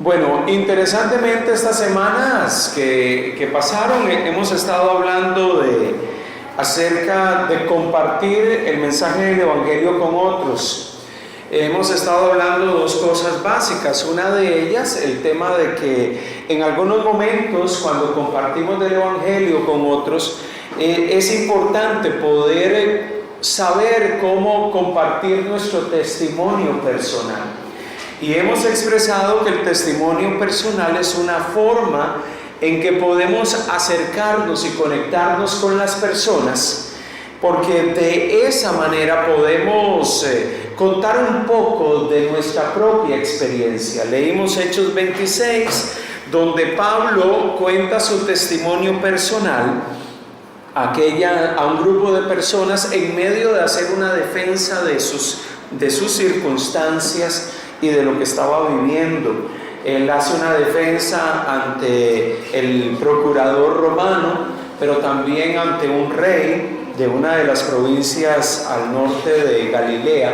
Bueno, interesantemente estas semanas que pasaron hemos estado hablando acerca de compartir el mensaje del Evangelio con otros. Hemos estado hablando de dos cosas básicas. Una de ellas, el tema de que en algunos momentos cuando compartimos del Evangelio con otros, es importante poder saber cómo compartir nuestro testimonio personal. Y hemos expresado que el testimonio personal es una forma en que podemos acercarnos y conectarnos con las personas, porque de esa manera podemos contar un poco de nuestra propia experiencia. Leímos Hechos 26, donde Pablo cuenta su testimonio personal a un grupo de personas en medio de hacer una defensa de sus circunstancias y de lo que estaba viviendo. Él hace una defensa ante el procurador romano, pero también ante un rey de una de las provincias al norte de Galilea.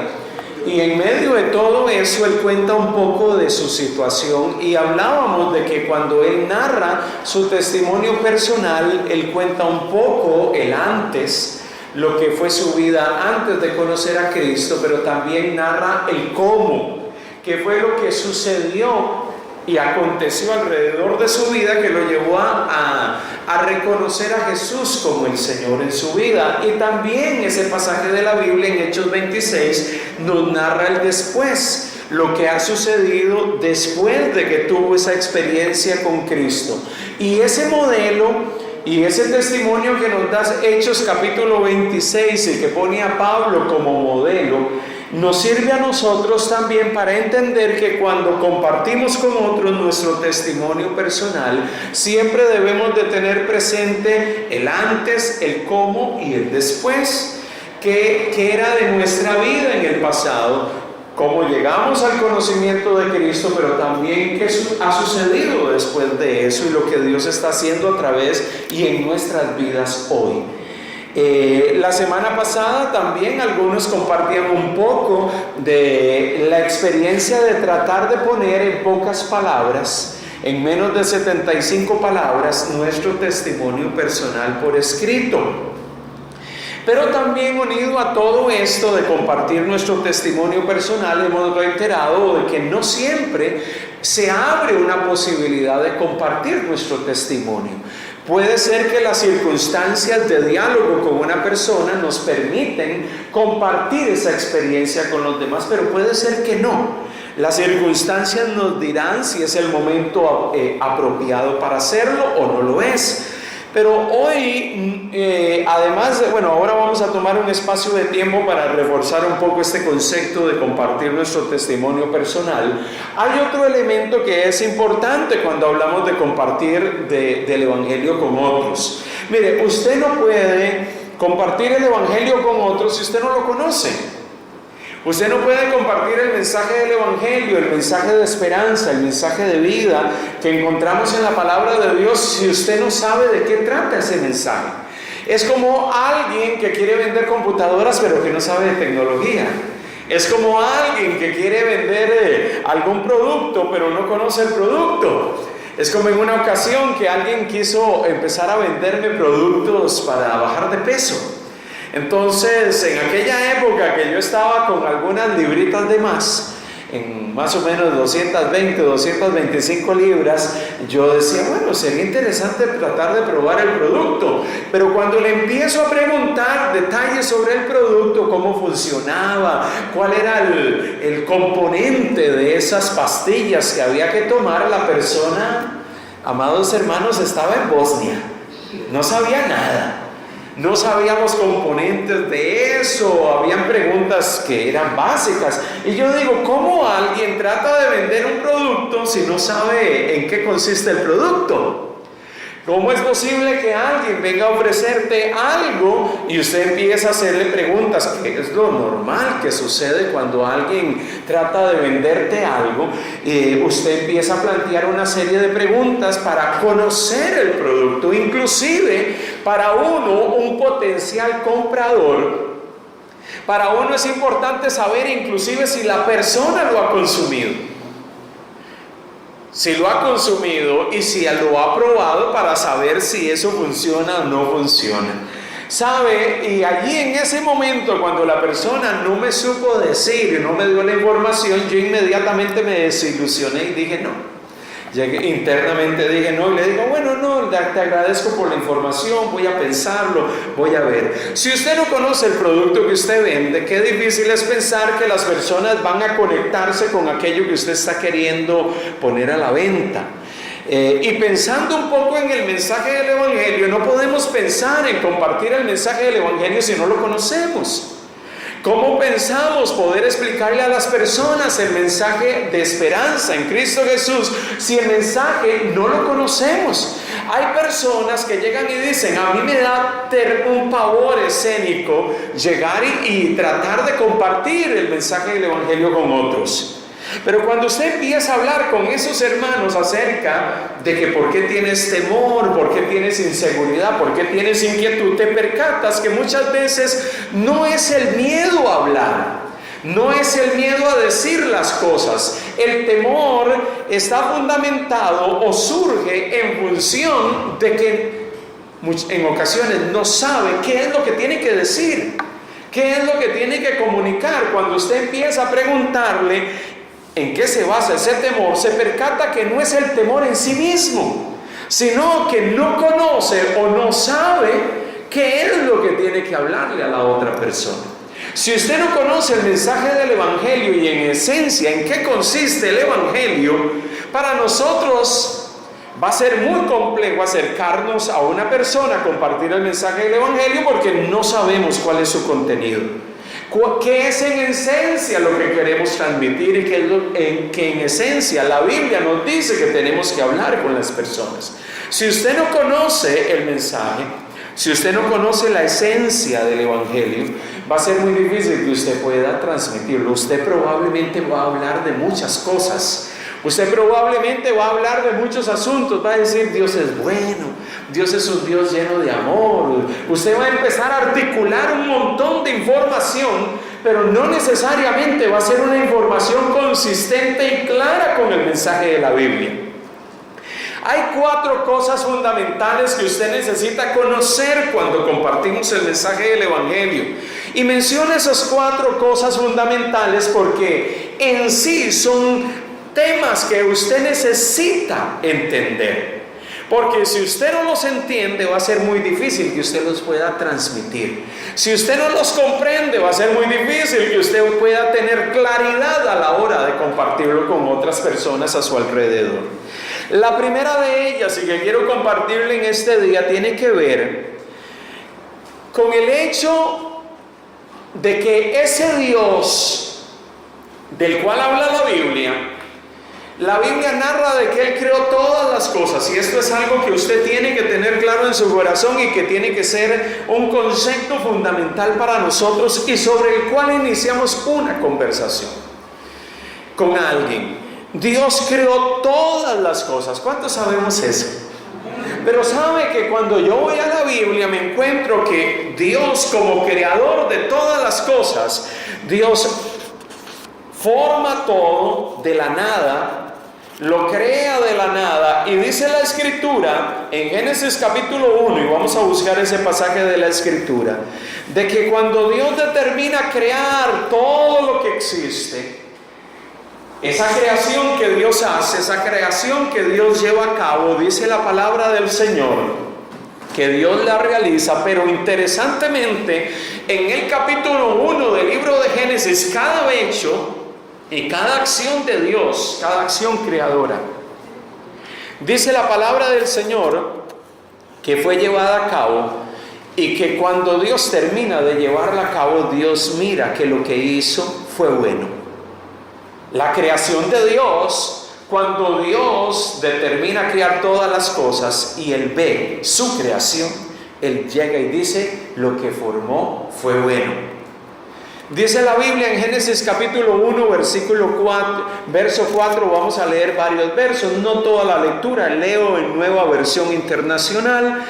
Y en medio de todo eso, él cuenta un poco de su situación, y hablábamos de que cuando él narra su testimonio personal, él cuenta un poco el antes, lo que fue su vida antes de conocer a Cristo, pero también narra el cómo, qué fue lo que sucedió y aconteció alrededor de su vida que lo llevó a reconocer a Jesús como el Señor en su vida. Y también ese pasaje de la Biblia en Hechos 26 nos narra el después, lo que ha sucedido después de que tuvo esa experiencia con Cristo. Y ese modelo y ese testimonio que nos da Hechos capítulo 26 y que pone a Pablo como modelo, nos sirve a nosotros también para entender que cuando compartimos con otros nuestro testimonio personal, siempre debemos de tener presente el antes, el cómo y el después, que era de nuestra vida en el pasado, cómo llegamos al conocimiento de Cristo, pero también qué ha sucedido después de eso y lo que Dios está haciendo a través y en nuestras vidas hoy. La semana pasada también algunos compartían un poco de la experiencia de tratar de poner en pocas palabras, en menos de 75 palabras, nuestro testimonio personal por escrito. Pero también unido a todo esto de compartir nuestro testimonio personal, hemos reiterado de que no siempre se abre una posibilidad de compartir nuestro testimonio. Puede ser que las circunstancias de diálogo con una persona nos permiten compartir esa experiencia con los demás, pero puede ser que no. Las circunstancias nos dirán si es el momento apropiado para hacerlo o no lo es. Pero hoy, además de, ahora vamos a tomar un espacio de tiempo para reforzar un poco este concepto de compartir nuestro testimonio personal. Hay otro elemento que es importante cuando hablamos de compartir del Evangelio con otros. Mire, usted no puede compartir el Evangelio con otros si usted no lo conoce. Usted no puede compartir el mensaje del Evangelio, el mensaje de esperanza, el mensaje de vida que encontramos en la palabra de Dios si usted no sabe de qué trata ese mensaje. Es como alguien que quiere vender computadoras pero que no sabe de tecnología. Es como alguien que quiere vender algún producto pero no conoce el producto. Es como en una ocasión que alguien quiso empezar a venderme productos para bajar de peso. Entonces, en aquella época que yo estaba con algunas libritas de más, en más o menos 220, 225 libras, yo decía, sería interesante tratar de probar el producto. Pero cuando le empiezo a preguntar detalles sobre el producto, cómo funcionaba, cuál era el componente de esas pastillas que había que tomar, la persona, amados hermanos, estaba en Bosnia, no sabía nada. No sabíamos componentes de eso, habían preguntas que eran básicas. Y yo digo, ¿cómo alguien trata de vender un producto si no sabe en qué consiste el producto? ¿Cómo es posible que alguien venga a ofrecerte algo y usted empieza a hacerle preguntas? Que es lo normal que sucede cuando alguien trata de venderte algo. Usted empieza a plantear una serie de preguntas para conocer el producto, inclusive para uno, un potencial comprador. Para uno es importante saber inclusive si la persona lo ha consumido. si lo ha consumido y si lo ha probado para saber si eso funciona o no funciona. ¿Sabe? Y allí en ese momento, cuando la persona no me supo decir, no me dio la información, yo inmediatamente me desilusioné y dije no. Internamente dije no, y le digo, bueno, no, te agradezco por la información, voy a pensarlo, voy a ver. Si usted no conoce el producto que usted vende, qué difícil es pensar que las personas van a conectarse con aquello que usted está queriendo poner a la venta. Y pensando un poco en el mensaje del Evangelio, no podemos pensar en compartir el mensaje del Evangelio si no lo conocemos. ¿Cómo pensamos poder explicarle a las personas el mensaje de esperanza en Cristo Jesús si el mensaje no lo conocemos? Hay personas que llegan y dicen, a mí me da un pavor escénico llegar y tratar de compartir el mensaje del Evangelio con otros. Pero cuando usted empieza a hablar con esos hermanos acerca de que por qué tienes temor, por qué tienes inseguridad, por qué tienes inquietud, te percatas que muchas veces no es el miedo a hablar, no es el miedo a decir las cosas. El temor está fundamentado o surge en función de que en ocasiones no sabe qué es lo que tiene que decir, qué es lo que tiene que comunicar. Cuando usted empieza a preguntarle ¿en qué se basa ese temor?, se percata que no es el temor en sí mismo, sino que no conoce o no sabe qué es lo que tiene que hablarle a la otra persona. Si usted no conoce el mensaje del Evangelio y en esencia en qué consiste el Evangelio, para nosotros va a ser muy complejo acercarnos a una persona, compartir el mensaje del Evangelio, porque no sabemos cuál es su contenido. ¿Qué es en esencia lo que queremos transmitir y que en esencia la Biblia nos dice que tenemos que hablar con las personas? Si usted no conoce el mensaje, si usted no conoce la esencia del Evangelio, va a ser muy difícil que usted pueda transmitirlo. Usted probablemente va a hablar de muchas cosas. Usted probablemente va a hablar de muchos asuntos, va a decir Dios es bueno, Dios es un Dios lleno de amor. Usted va a empezar a articular un montón de información, pero no necesariamente va a ser una información consistente y clara con el mensaje de la Biblia. Hay 4 cosas fundamentales que usted necesita conocer cuando compartimos el mensaje del Evangelio. Y menciono esas 4 cosas fundamentales porque en sí son temas que usted necesita entender, porque si usted no los entiende va a ser muy difícil que usted los pueda transmitir. Si usted no los comprende va a ser muy difícil que usted pueda tener claridad a la hora de compartirlo con otras personas a su alrededor. La primera de ellas, y que quiero compartirle en este día, tiene que ver con el hecho de que ese Dios del cual habla la Biblia narra de que Él creó todas las cosas, y esto es algo que usted tiene que tener claro en su corazón y que tiene que ser un concepto fundamental para nosotros y sobre el cual iniciamos una conversación con alguien. Dios creó todas las cosas. ¿Cuántos sabemos eso? Pero sabe que cuando yo voy a la Biblia me encuentro que Dios, como creador de todas las cosas, Dios forma todo de la nada, lo crea de la nada, y dice la Escritura en Génesis capítulo 1, y vamos a buscar ese pasaje de la Escritura, de que cuando Dios determina crear todo lo que existe, esa creación que Dios hace, esa creación que Dios lleva a cabo, dice la palabra del Señor, que Dios la realiza. Pero interesantemente, en el capítulo 1 del libro de Génesis, cada hecho y cada acción de Dios, cada acción creadora, dice la palabra del Señor que fue llevada a cabo, y que cuando Dios termina de llevarla a cabo, Dios mira que lo que hizo fue bueno. La creación de Dios, cuando Dios determina crear todas las cosas y Él ve su creación, Él llega y dice, lo que formó fue bueno. Dice la Biblia en Génesis capítulo 1, verso 4, vamos a leer varios versos, no toda la lectura, leo en Nueva Versión Internacional.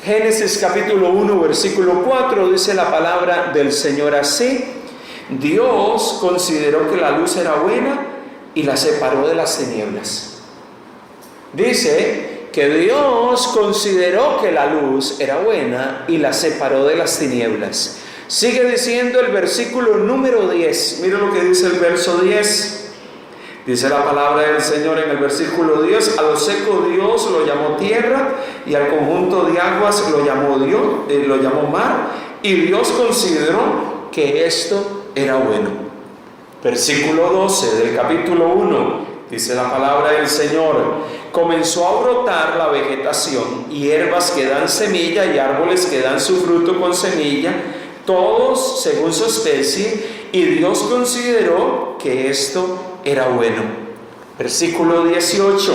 Génesis capítulo 1, versículo 4, dice la palabra del Señor así: Dios consideró que la luz era buena y la separó de las tinieblas. Dice que Dios consideró que la luz era buena y la separó de las tinieblas. Sigue diciendo el versículo número 10. Mira lo que dice el verso 10. Dice la palabra del Señor en el versículo 10: a lo seco Dios lo llamó tierra, y al conjunto de aguas lo llamó mar, y Dios consideró que esto era bueno. Versículo 12 del capítulo 1, dice la palabra del Señor: comenzó a brotar la vegetación, hierbas que dan semilla y árboles que dan su fruto con semilla, todos según su especie, y Dios consideró que esto era bueno. Versículo 18: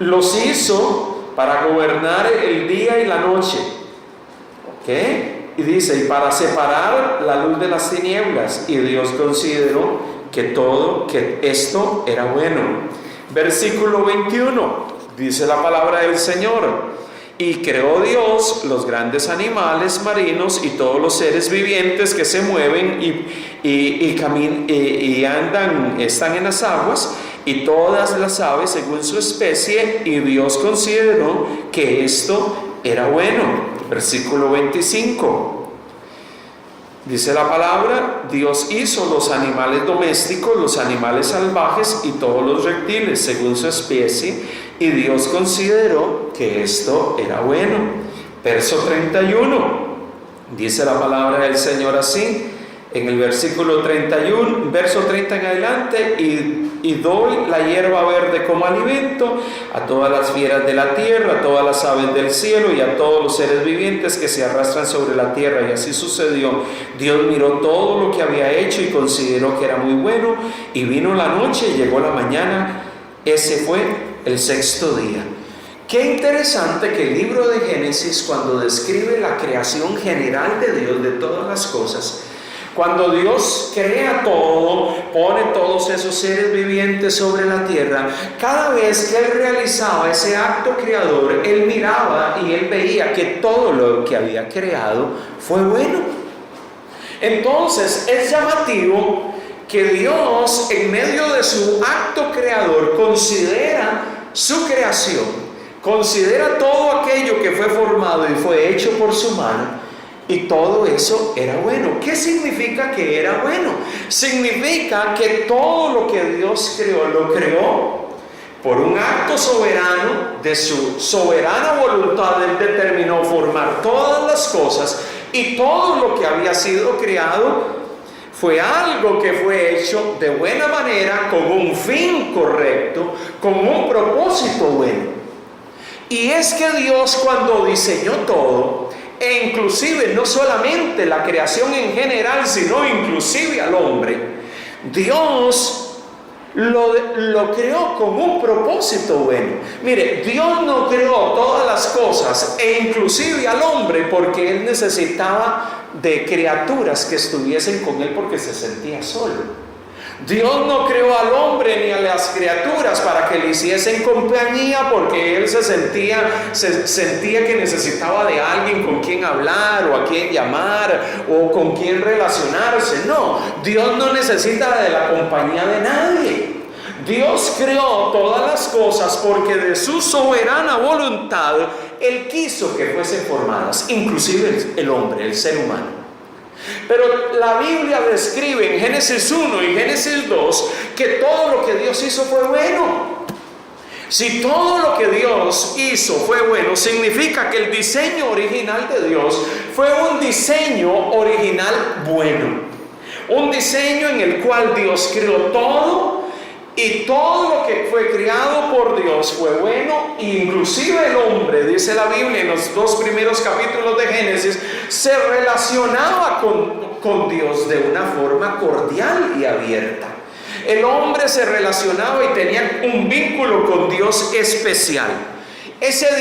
los hizo para gobernar el día y la noche. ¿Ok? Y dice, y para separar la luz de las tinieblas, y Dios consideró que esto era bueno. Versículo 21, dice la palabra del Señor: y creó Dios los grandes animales marinos y todos los seres vivientes que se mueven y andan, están en las aguas, y todas las aves según su especie, y Dios consideró que esto era bueno. Versículo 25, dice la palabra: Dios hizo los animales domésticos, los animales salvajes y todos los reptiles según su especie, y Dios consideró que esto era bueno. Verso 31, dice la palabra del Señor así, en el versículo 31, verso 30 en adelante: y doy la hierba verde como alimento a todas las fieras de la tierra, a todas las aves del cielo y a todos los seres vivientes que se arrastran sobre la tierra. Y así sucedió. Dios miró todo lo que había hecho y consideró que era muy bueno. Y vino la noche y llegó la mañana. Ese fue el sexto día. Qué interesante que el libro de Génesis, cuando describe la creación general de Dios, de todas las cosas, cuando Dios crea todo, pone todos esos seres vivientes sobre la tierra, cada vez que Él realizaba ese acto creador, Él miraba y Él veía que todo lo que había creado fue bueno. Entonces es llamativo que Dios, en medio de su acto creador, considera su creación, considera todo aquello que fue formado y fue hecho por su mano, y todo eso era bueno. ¿Qué significa que era bueno? Significa que todo lo que Dios creó, lo creó por un acto soberano de su soberana voluntad. Él determinó formar todas las cosas, y todo lo que había sido creado fue algo que fue hecho de buena manera, con un fin correcto, con un propósito bueno. Y es que Dios, cuando diseñó todo, e inclusive no solamente la creación en general, sino inclusive al hombre, Dios lo creó con un propósito bueno. Mire, Dios no creó todas las cosas, e inclusive al hombre, porque Él necesitaba de criaturas que estuviesen con Él, porque se sentía solo. Dios no creó al hombre ni a las criaturas para que le hiciesen compañía, porque él se sentía que necesitaba de alguien con quien hablar, o a quien llamar, o con quien relacionarse. No, Dios no necesita de la compañía de nadie. Dios creó todas las cosas porque de su soberana voluntad Él quiso que fuesen formadas, inclusive el hombre, el ser humano. Pero la Biblia describe en Génesis 1 y Génesis 2 que todo lo que Dios hizo fue bueno. Si todo lo que Dios hizo fue bueno, significa que el diseño original de Dios fue un diseño original bueno. Un diseño en el cual Dios creó todo, y todo lo que fue creado por Dios fue bueno. Inclusive el hombre, dice la Biblia en los 2 primeros capítulos de Génesis, se relacionaba con Dios de una forma cordial y abierta. El hombre se relacionaba y tenía un vínculo con Dios especial. Ese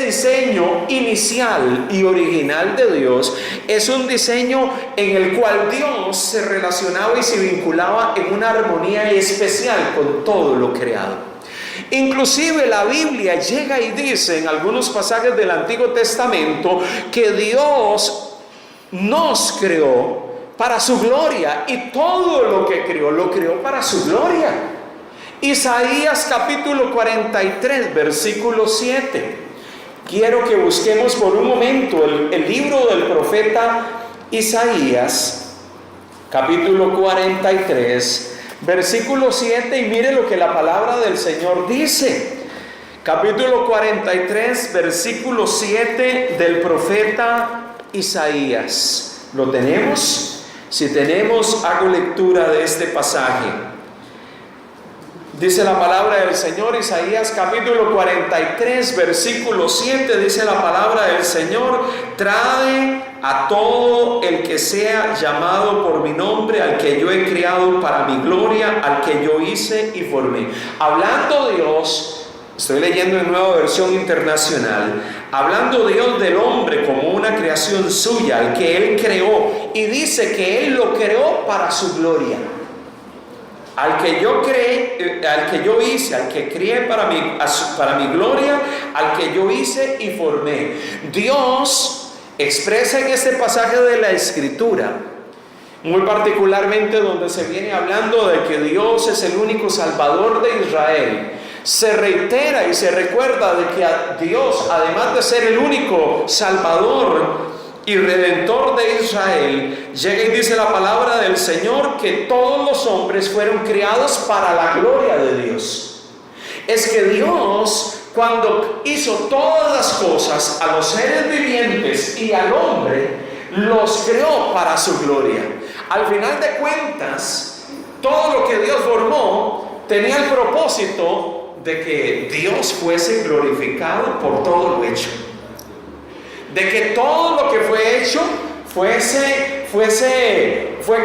diseño inicial y original de Dios es un diseño en el cual Dios se relacionaba y se vinculaba en una armonía especial con todo lo creado. Inclusive la Biblia llega y dice en algunos pasajes del Antiguo Testamento que Dios nos creó para su gloria, y todo lo que creó, lo creó para su gloria. Isaías capítulo 43, versículo 7. Quiero que busquemos por un momento el libro del profeta Isaías, capítulo 43, versículo 7, y mire lo que la palabra del Señor dice. Capítulo 43, versículo 7 del profeta Isaías. ¿Lo tenemos? Si tenemos, hago lectura de este pasaje. Dice la palabra del Señor, Isaías capítulo 43, versículo 7, dice la palabra del Señor: trae a todo el que sea llamado por mi nombre, al que yo he criado para mi gloria, al que yo hice y formé. Hablando Dios, estoy leyendo en Nueva Versión Internacional, hablando Dios del hombre como una creación suya, al que Él creó, y dice que Él lo creó para su gloria. Al que yo creé, al que yo hice, al que crié para mi gloria, al que yo hice y formé. Dios expresa en este pasaje de la Escritura, muy particularmente donde se viene hablando de que Dios es el único Salvador de Israel, se reitera y se recuerda de que a Dios, además de ser el único Salvador y Redentor de Israel, llega y dice la palabra del Señor que todos los hombres fueron creados para la gloria de Dios. Es que Dios, cuando hizo todas las cosas, a los seres vivientes y al hombre, los creó para su gloria. Al final de cuentas, todo lo que Dios formó tenía el propósito de que Dios fuese glorificado por todo lo hecho. De que todo lo que fue hecho fue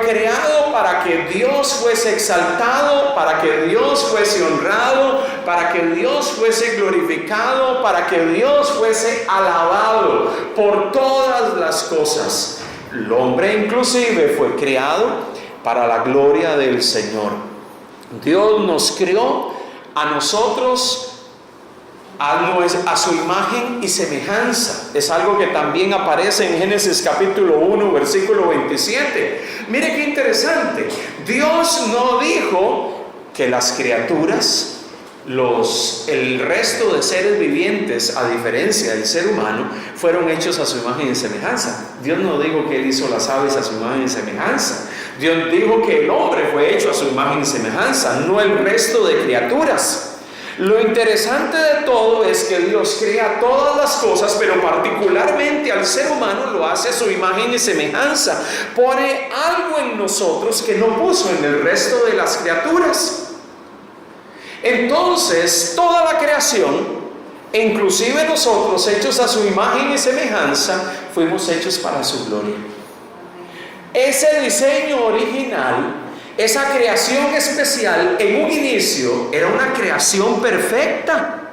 creado para que Dios fuese exaltado, para que Dios fuese honrado, para que Dios fuese glorificado, para que Dios fuese alabado por todas las cosas. El hombre inclusive fue creado para la gloria del Señor. Dios nos creó a nosotros a su imagen y semejanza. Es algo que también aparece en Génesis capítulo 1, versículo 27. Mire qué interesante. Dios no dijo que las criaturas, el resto de seres vivientes, a diferencia del ser humano, fueron hechos a su imagen y semejanza. Dios no dijo que Él hizo las aves a su imagen y semejanza. Dios dijo que el hombre fue hecho a su imagen y semejanza, no el resto de criaturas. Lo interesante de todo es que Dios crea todas las cosas, pero particularmente al ser humano lo hace a su imagen y semejanza. Pone algo en nosotros que no puso en el resto de las criaturas. Entonces, toda la creación, inclusive nosotros, hechos a su imagen y semejanza, fuimos hechos para su gloria. Ese diseño original, esa creación especial, en un inicio era una creación perfecta,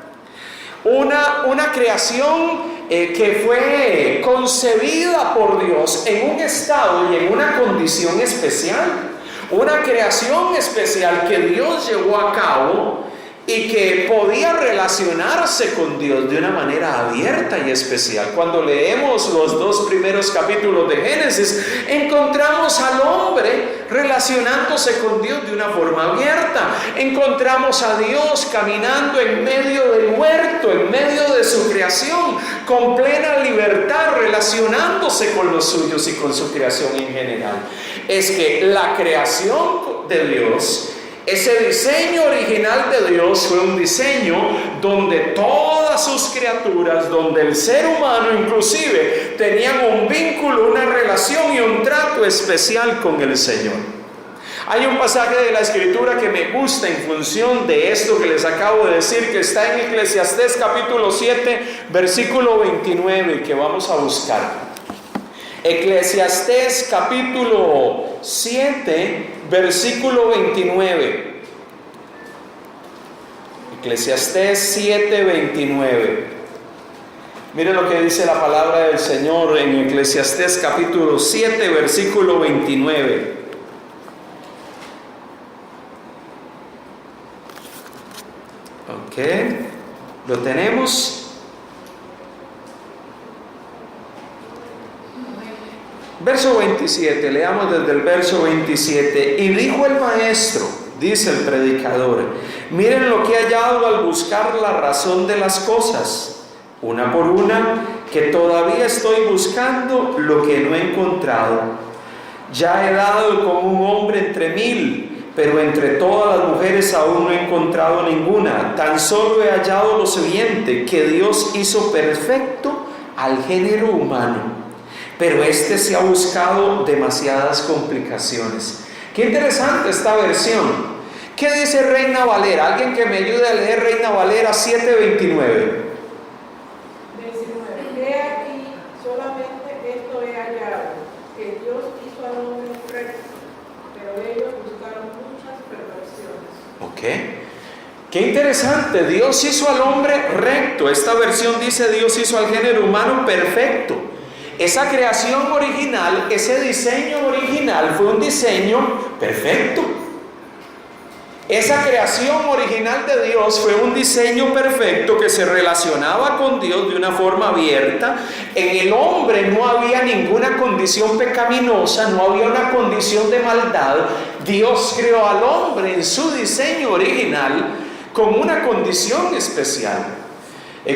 una creación que fue concebida por Dios en un estado y en una condición especial, una creación especial que Dios llevó a cabo y que podía relacionarse con Dios de una manera abierta y especial. Cuando leemos los 2 primeros capítulos de Génesis, encontramos al hombre relacionándose con Dios de una forma abierta. Encontramos a Dios caminando en medio del huerto, en medio de su creación, con plena libertad, relacionándose con los suyos y con su creación en general. Es que la creación de Dios, ese diseño original de Dios, fue un diseño donde todas sus criaturas, donde el ser humano inclusive, tenían un vínculo, una relación y un trato especial con el Señor. Hay un pasaje de la Escritura que me gusta en función de esto que les acabo de decir, que está en Eclesiastés capítulo 7, versículo 29, que vamos a buscar. Eclesiastés capítulo 7, versículo 29. Eclesiastés 7, 29. Mire lo que dice la palabra del Señor en Eclesiastés capítulo 7, versículo 29. Ok, ¿lo tenemos? Verso 27, leamos desde el verso 27. Y dijo el maestro: dice el predicador. Miren lo que he hallado al buscar la razón de las cosas, una por una, que todavía estoy buscando lo que no he encontrado. Ya he dado con un hombre entre 1000, pero entre todas las mujeres aún no he encontrado ninguna. Tan solo he hallado lo siguiente, que Dios hizo perfecto al género humano, pero este se ha buscado demasiadas complicaciones. Qué interesante esta versión. ¿Qué dice Reina Valera? Alguien que me ayude a leer Reina Valera 7:29. He aquí, solamente esto he hallado, que Dios hizo al hombre recto, pero ellos buscaron muchas perversiones. Ok. Qué interesante, Dios hizo al hombre recto. Esta versión dice Dios hizo al género humano perfecto. Esa creación original, ese diseño original fue un diseño perfecto. Esa creación original de Dios fue un diseño perfecto que se relacionaba con Dios de una forma abierta. En el hombre no había ninguna condición pecaminosa, no había una condición de maldad. Dios creó al hombre en su diseño original con una condición especial,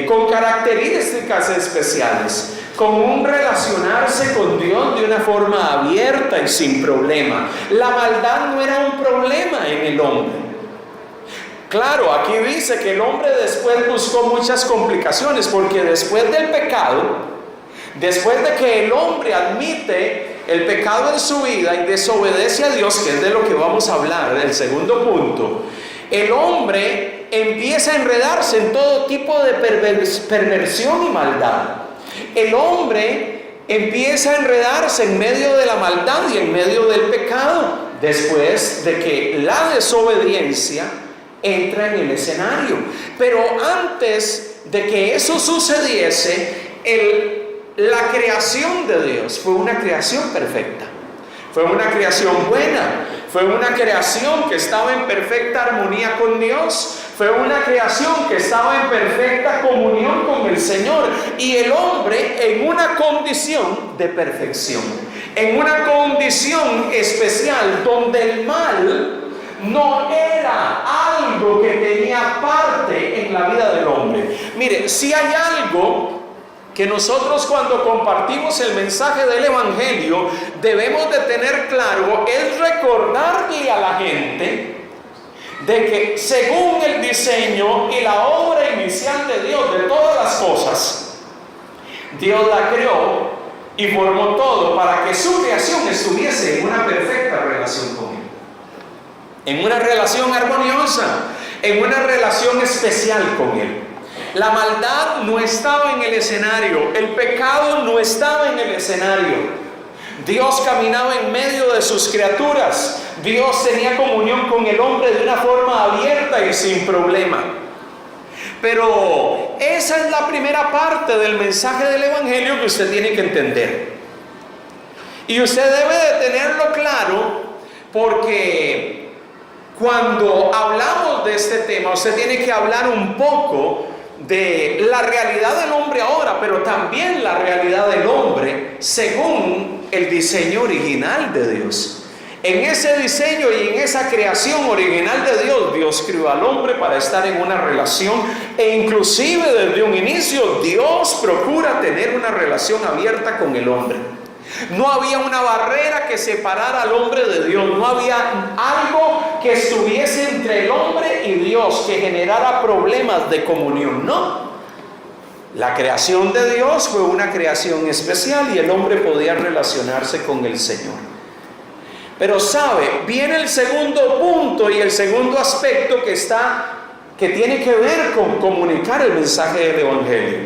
con características especiales, con un relacionarse con Dios de una forma abierta y sin problema. La maldad no era un problema en el hombre. Claro, aquí dice que el hombre después buscó muchas complicaciones, porque después del pecado, después de que el hombre admite el pecado en su vida y desobedece a Dios, que es de lo que vamos a hablar, el segundo punto, el hombre empieza a enredarse en todo tipo de perversión y maldad. El hombre empieza a enredarse en medio de la maldad y en medio del pecado, después de que la desobediencia entra en el escenario. Pero antes de que eso sucediese, la creación de Dios fue una creación perfecta, fue una creación buena, fue una creación que estaba en perfecta armonía con Dios, fue una creación que estaba en perfecta comunión con el Señor, y el hombre en una condición de perfección, en una condición especial donde el mal no era algo que tenía parte en la vida del hombre. Mire, si hay algo que nosotros cuando compartimos el mensaje del Evangelio debemos de tener claro, es recordarle a la gente de que según el diseño y la obra inicial de Dios de todas las cosas, Dios la creó y formó todo para que su creación estuviese en una perfecta relación con Él, en una relación armoniosa, en una relación especial con Él. La maldad no estaba en el escenario, el pecado no estaba en el escenario. Dios caminaba en medio de sus criaturas. Dios tenía comunión con el hombre de una forma abierta y sin problema. Pero esa es la primera parte del mensaje del Evangelio que usted tiene que entender. Y usted debe de tenerlo claro, porque cuando hablamos de este tema, usted tiene que hablar un poco de la realidad del hombre ahora, pero también la realidad del hombre según el diseño original de Dios. En ese diseño y en esa creación original de Dios, Dios creó al hombre para estar en una relación, e inclusive desde un inicio Dios procura tener una relación abierta con el hombre. No había una barrera que separara al hombre de Dios, no había algo que estuviese entre el hombre y Dios que generara problemas de comunión, no. La creación de Dios fue una creación especial y el hombre podía relacionarse con el Señor. Pero sabe, viene el segundo punto y el segundo aspecto que tiene que ver con comunicar el mensaje del Evangelio.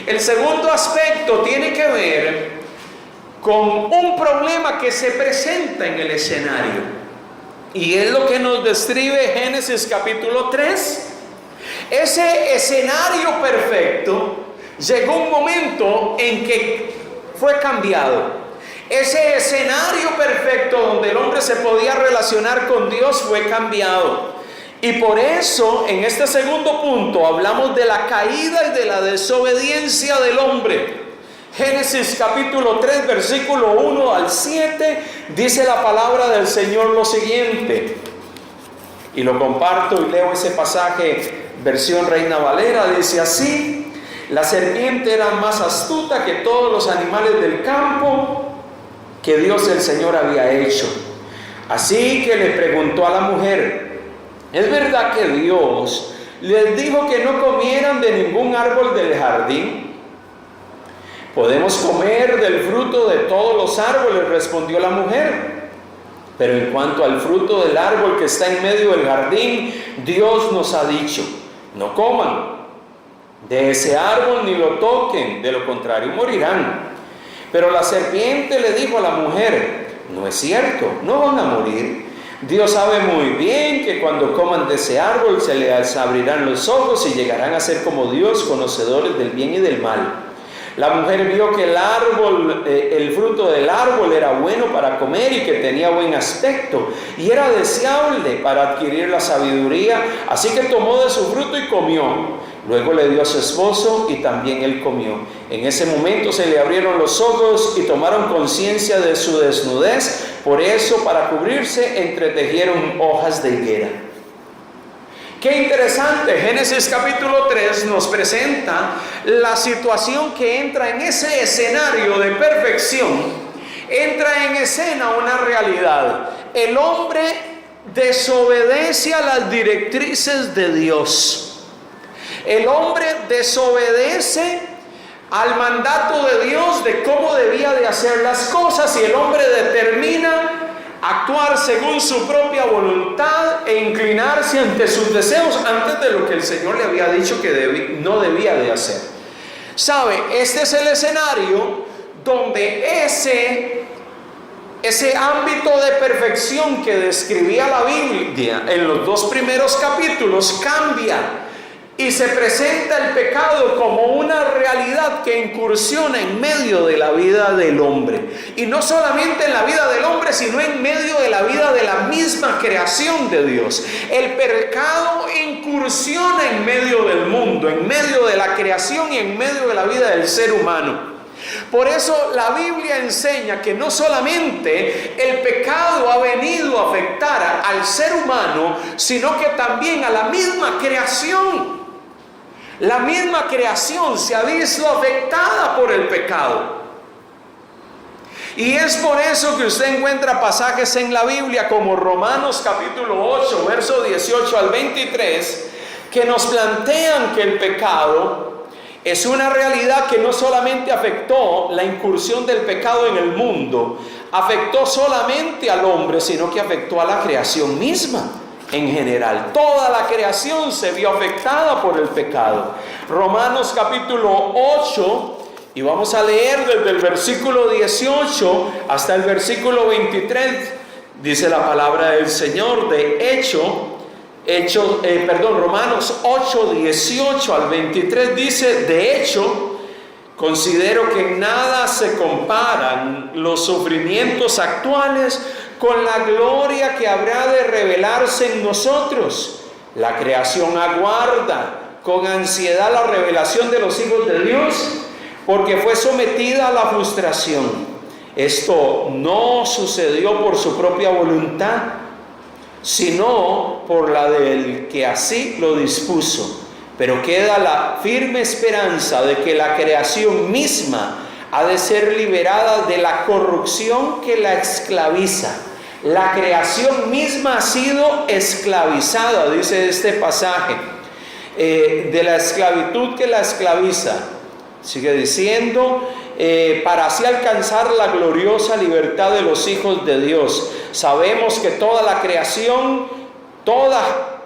El segundo aspecto tiene que ver con un problema que se presenta en el escenario, y es lo que nos describe Génesis capítulo 3. Ese escenario perfecto llegó un momento en que fue cambiado. Ese escenario perfecto donde el hombre se podía relacionar con Dios fue cambiado, y por eso en este segundo punto hablamos de la caída y de la desobediencia del hombre. Génesis capítulo 3 versículo 1 al 7 dice la palabra del Señor lo siguiente: Y lo comparto y leo ese pasaje, versión Reina Valera, dice así: la serpiente era más astuta que todos los animales del campo que Dios el Señor había hecho. Así que le preguntó a la mujer: ¿es verdad que Dios les dijo que no comieran de ningún árbol del jardín? Podemos comer del fruto de todos los árboles, respondió la mujer. Pero en cuanto al fruto del árbol que está en medio del jardín, Dios nos ha dicho: no coman de ese árbol ni lo toquen, de lo contrario morirán. Pero la serpiente le dijo a la mujer: no es cierto, no van a morir. Dios sabe muy bien que cuando coman de ese árbol se les abrirán los ojos y llegarán a ser como Dios, conocedores del bien y del mal. La mujer vio que el fruto del árbol era bueno para comer y que tenía buen aspecto y era deseable para adquirir la sabiduría, así que tomó de su fruto y comió. Luego le dio a su esposo y también él comió. En ese momento se le abrieron los ojos y tomaron conciencia de su desnudez, por eso para cubrirse entretejieron hojas de higuera. Qué interesante, Génesis capítulo 3 nos presenta la situación que entra en ese escenario de perfección. Entra en escena una realidad. El hombre desobedece a las directrices de Dios. El hombre desobedece al mandato de Dios de cómo debía de hacer las cosas, y el hombre determina actuar según su propia voluntad e inclinarse ante sus deseos antes de lo que el Señor le había dicho que no debía de hacer. ¿Sabe? Este es el escenario donde ese ámbito de perfección que describía la Biblia en los 2 primeros capítulos cambia y se presenta el pecado como una realidad que incursiona en medio de la vida del hombre. Y no solamente en la vida del hombre, sino en medio de la vida de la misma creación de Dios. El pecado incursiona en medio del mundo, en medio de la creación y en medio de la vida del ser humano. Por eso la Biblia enseña que no solamente el pecado ha venido a afectar al ser humano, sino que también a la misma creación. La misma creación se ha visto afectada por el pecado. Y es por eso que usted encuentra pasajes en la Biblia como Romanos capítulo 8, verso 18 al 23, que nos plantean que el pecado es una realidad que no solamente afectó la incursión del pecado en el mundo, afectó solamente al hombre, sino que afectó a la creación misma. En general, toda la creación se vio afectada por el pecado. Romanos capítulo 8, y vamos a leer desde el versículo 18 hasta el versículo 23, dice la palabra del Señor. Romanos 8, 18 al 23 dice: de hecho, considero que en nada se comparan los sufrimientos actuales con la gloria que habrá de revelarse en nosotros. La creación aguarda con ansiedad la revelación de los hijos de Dios, porque fue sometida a la frustración. Esto no sucedió por su propia voluntad, sino por la del que así lo dispuso. Pero queda la firme esperanza de que la creación misma ha de ser liberada de la corrupción que la esclaviza. La creación misma ha sido esclavizada, dice este pasaje, de la esclavitud que la esclaviza. Sigue diciendo, para así alcanzar la gloriosa libertad de los hijos de Dios. Sabemos que toda la creación, toda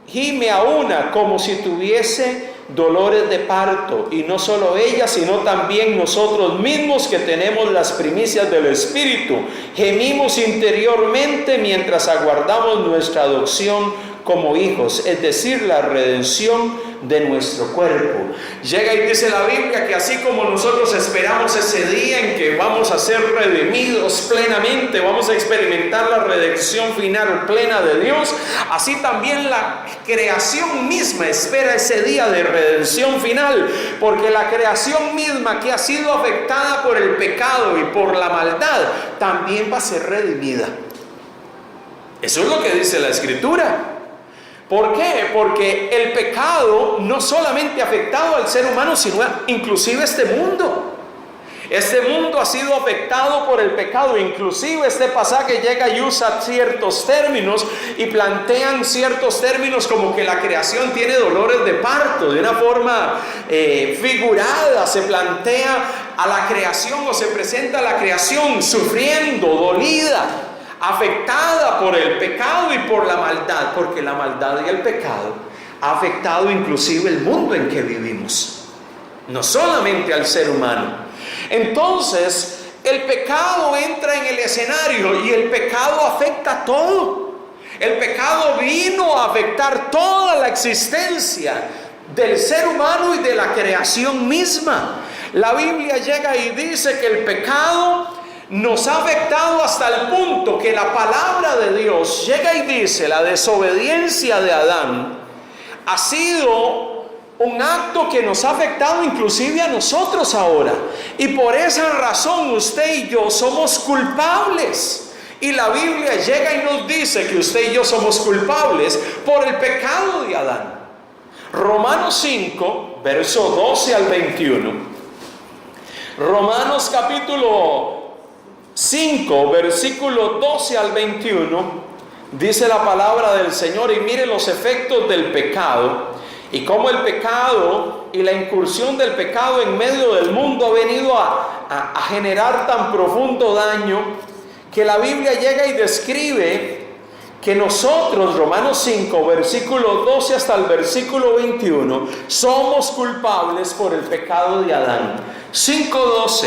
gime a una como si tuviese dolores de parto, y no solo ella, sino también nosotros mismos que tenemos las primicias del Espíritu, gemimos interiormente mientras aguardamos nuestra adopción como hijos, es decir, la redención de nuestro cuerpo. Llega y dice la Biblia que así como nosotros esperamos ese día en que vamos a ser redimidos plenamente, vamos a experimentar la redención final plena de Dios, así también la creación misma espera ese día de redención final, porque la creación misma que ha sido afectada por el pecado y por la maldad, también va a ser redimida. Eso es lo que dice la Escritura. ¿Por qué? Porque el pecado no solamente ha afectado al ser humano, sino inclusive este mundo. Este mundo ha sido afectado por el pecado. Inclusive este pasaje llega y usa ciertos términos y plantean ciertos términos como que la creación tiene dolores de parto. De una forma figurada se plantea a la creación, o se presenta a la creación sufriendo, dolida, afectada por el pecado y por la maldad, porque la maldad y el pecado ha afectado inclusive el mundo en que vivimos, no solamente al ser humano. Entonces, el pecado entra en el escenario y el pecado afecta todo. El pecado vino a afectar toda la existencia del ser humano y de la creación misma. La Biblia llega y dice que el pecado nos ha afectado hasta el punto que la palabra de Dios llega y dice: la desobediencia de Adán ha sido un acto que nos ha afectado inclusive a nosotros ahora. Y por esa razón usted y yo somos culpables. Y la Biblia llega y nos dice que usted y yo somos culpables por el pecado de Adán. Romanos 5, verso 12 al 21. Romanos capítulo 5, versículo 12 al 21, dice la palabra del Señor: y mire los efectos del pecado, y cómo el pecado y la incursión del pecado en medio del mundo ha venido a generar tan profundo daño, que la Biblia llega y describe que nosotros, Romanos 5, versículo 12 hasta el versículo 21, somos culpables por el pecado de Adán. 5:12,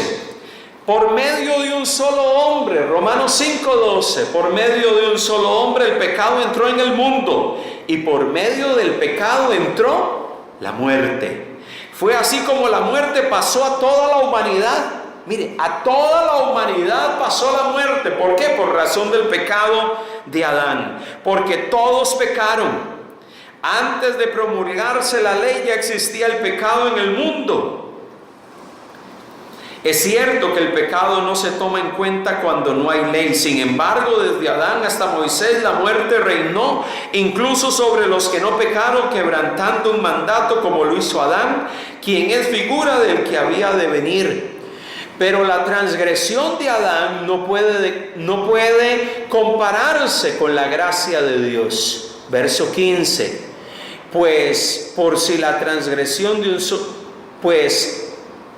por medio de un solo hombre, Romanos 5:12, por medio de un solo hombre el pecado entró en el mundo, y por medio del pecado entró la muerte. Fue así como la muerte pasó a toda la humanidad. Mire, a toda la humanidad pasó la muerte. ¿Por qué? Por razón del pecado de Adán. Porque todos pecaron. Antes de promulgarse la ley ya existía el pecado en el mundo. Es cierto que el pecado no se toma en cuenta cuando no hay ley. Sin embargo, desde Adán hasta Moisés la muerte reinó, incluso sobre los que no pecaron, quebrantando un mandato como lo hizo Adán, quien es figura del que había de venir. Pero la transgresión de Adán no puede compararse con la gracia de Dios. Verso 15.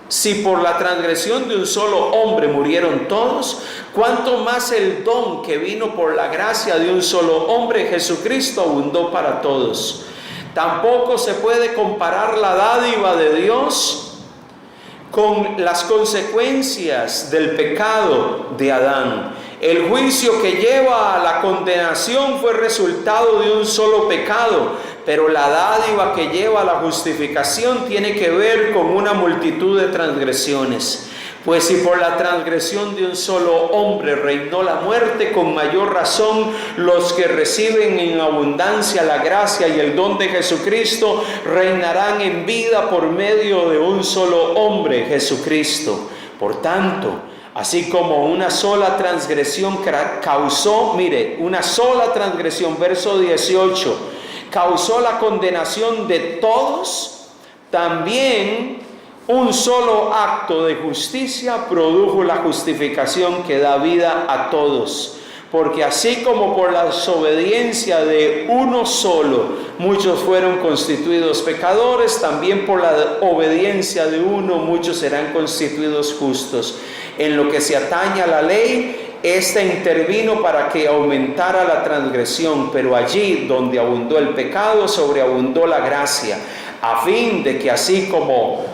Si por la transgresión de un solo hombre murieron todos, cuánto más el don que vino por la gracia de un solo hombre, Jesucristo, abundó para todos. Tampoco se puede comparar la dádiva de Dios con las consecuencias del pecado de Adán. El juicio que lleva a la condenación fue resultado de un solo pecado, pero la dádiva que lleva a la justificación tiene que ver con una multitud de transgresiones. Pues si por la transgresión de un solo hombre reinó la muerte, con mayor razón los que reciben en abundancia la gracia y el don de Jesucristo reinarán en vida por medio de un solo hombre, Jesucristo. Por tanto, así como una sola transgresión causó, una sola transgresión, verso 18, causó la condenación de todos, también un solo acto de justicia produjo la justificación que da vida a todos. Porque así como por la desobediencia de uno solo muchos fueron constituidos pecadores, también por la obediencia de uno muchos serán constituidos justos. En lo que se atañe a la ley, ésta intervino para que aumentara la transgresión, pero allí donde abundó el pecado, sobreabundó la gracia, a fin de que así como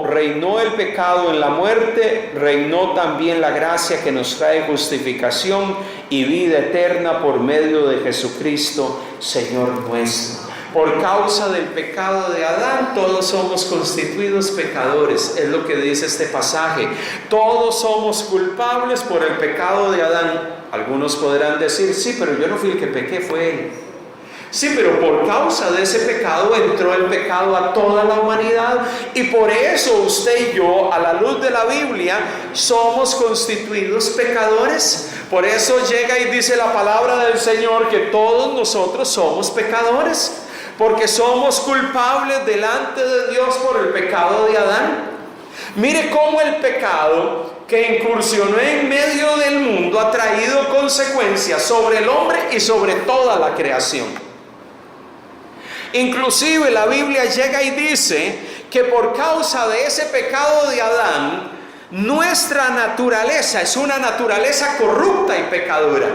reinó el pecado en la muerte, reinó también la gracia que nos trae justificación y vida eterna por medio de Jesucristo, Señor nuestro. Por causa del pecado de Adán, todos somos constituidos pecadores, es lo que dice este pasaje. Todos somos culpables por el pecado de Adán. Algunos podrán decir: sí, pero yo no fui el que pequé, fue él. Sí, pero por causa de ese pecado entró el pecado a toda la humanidad, y por eso usted y yo, a la luz de la Biblia, somos constituidos pecadores, Por eso llega y dice la palabra del Señor que todos nosotros somos pecadores, porque somos culpables delante de Dios por el pecado de Adán. Mire cómo el pecado que incursionó en medio del mundo ha traído consecuencias sobre el hombre y sobre toda la creación. Inclusive la Biblia llega y dice que por causa de ese pecado de Adán, nuestra naturaleza es una naturaleza corrupta y pecadora.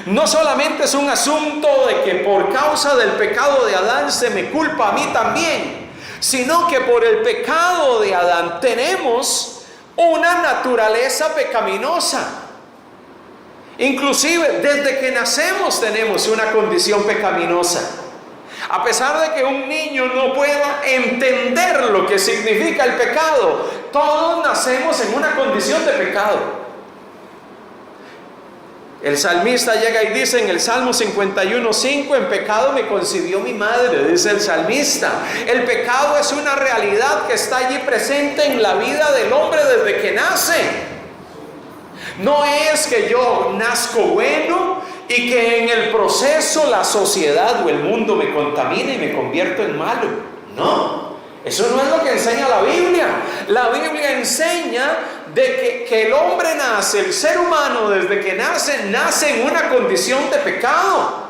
No solamente es un asunto de que por causa del pecado de Adán se me culpa a mí también, sino que por el pecado de Adán tenemos una naturaleza pecaminosa. Inclusive desde que nacemos tenemos una condición pecaminosa. A pesar de que un niño no pueda entender lo que significa el pecado, todos nacemos en una condición de pecado. El salmista llega y dice en el Salmo 51:5: en pecado me concibió mi madre, dice el salmista. El pecado es una realidad que está allí presente en la vida del hombre desde que nace. No es que yo nazco bueno y que en el proceso la sociedad o el mundo me contamina y me convierto en malo. No, eso no es lo que enseña la Biblia. La Biblia enseña de que el hombre nace, el ser humano desde que nace en una condición de pecado.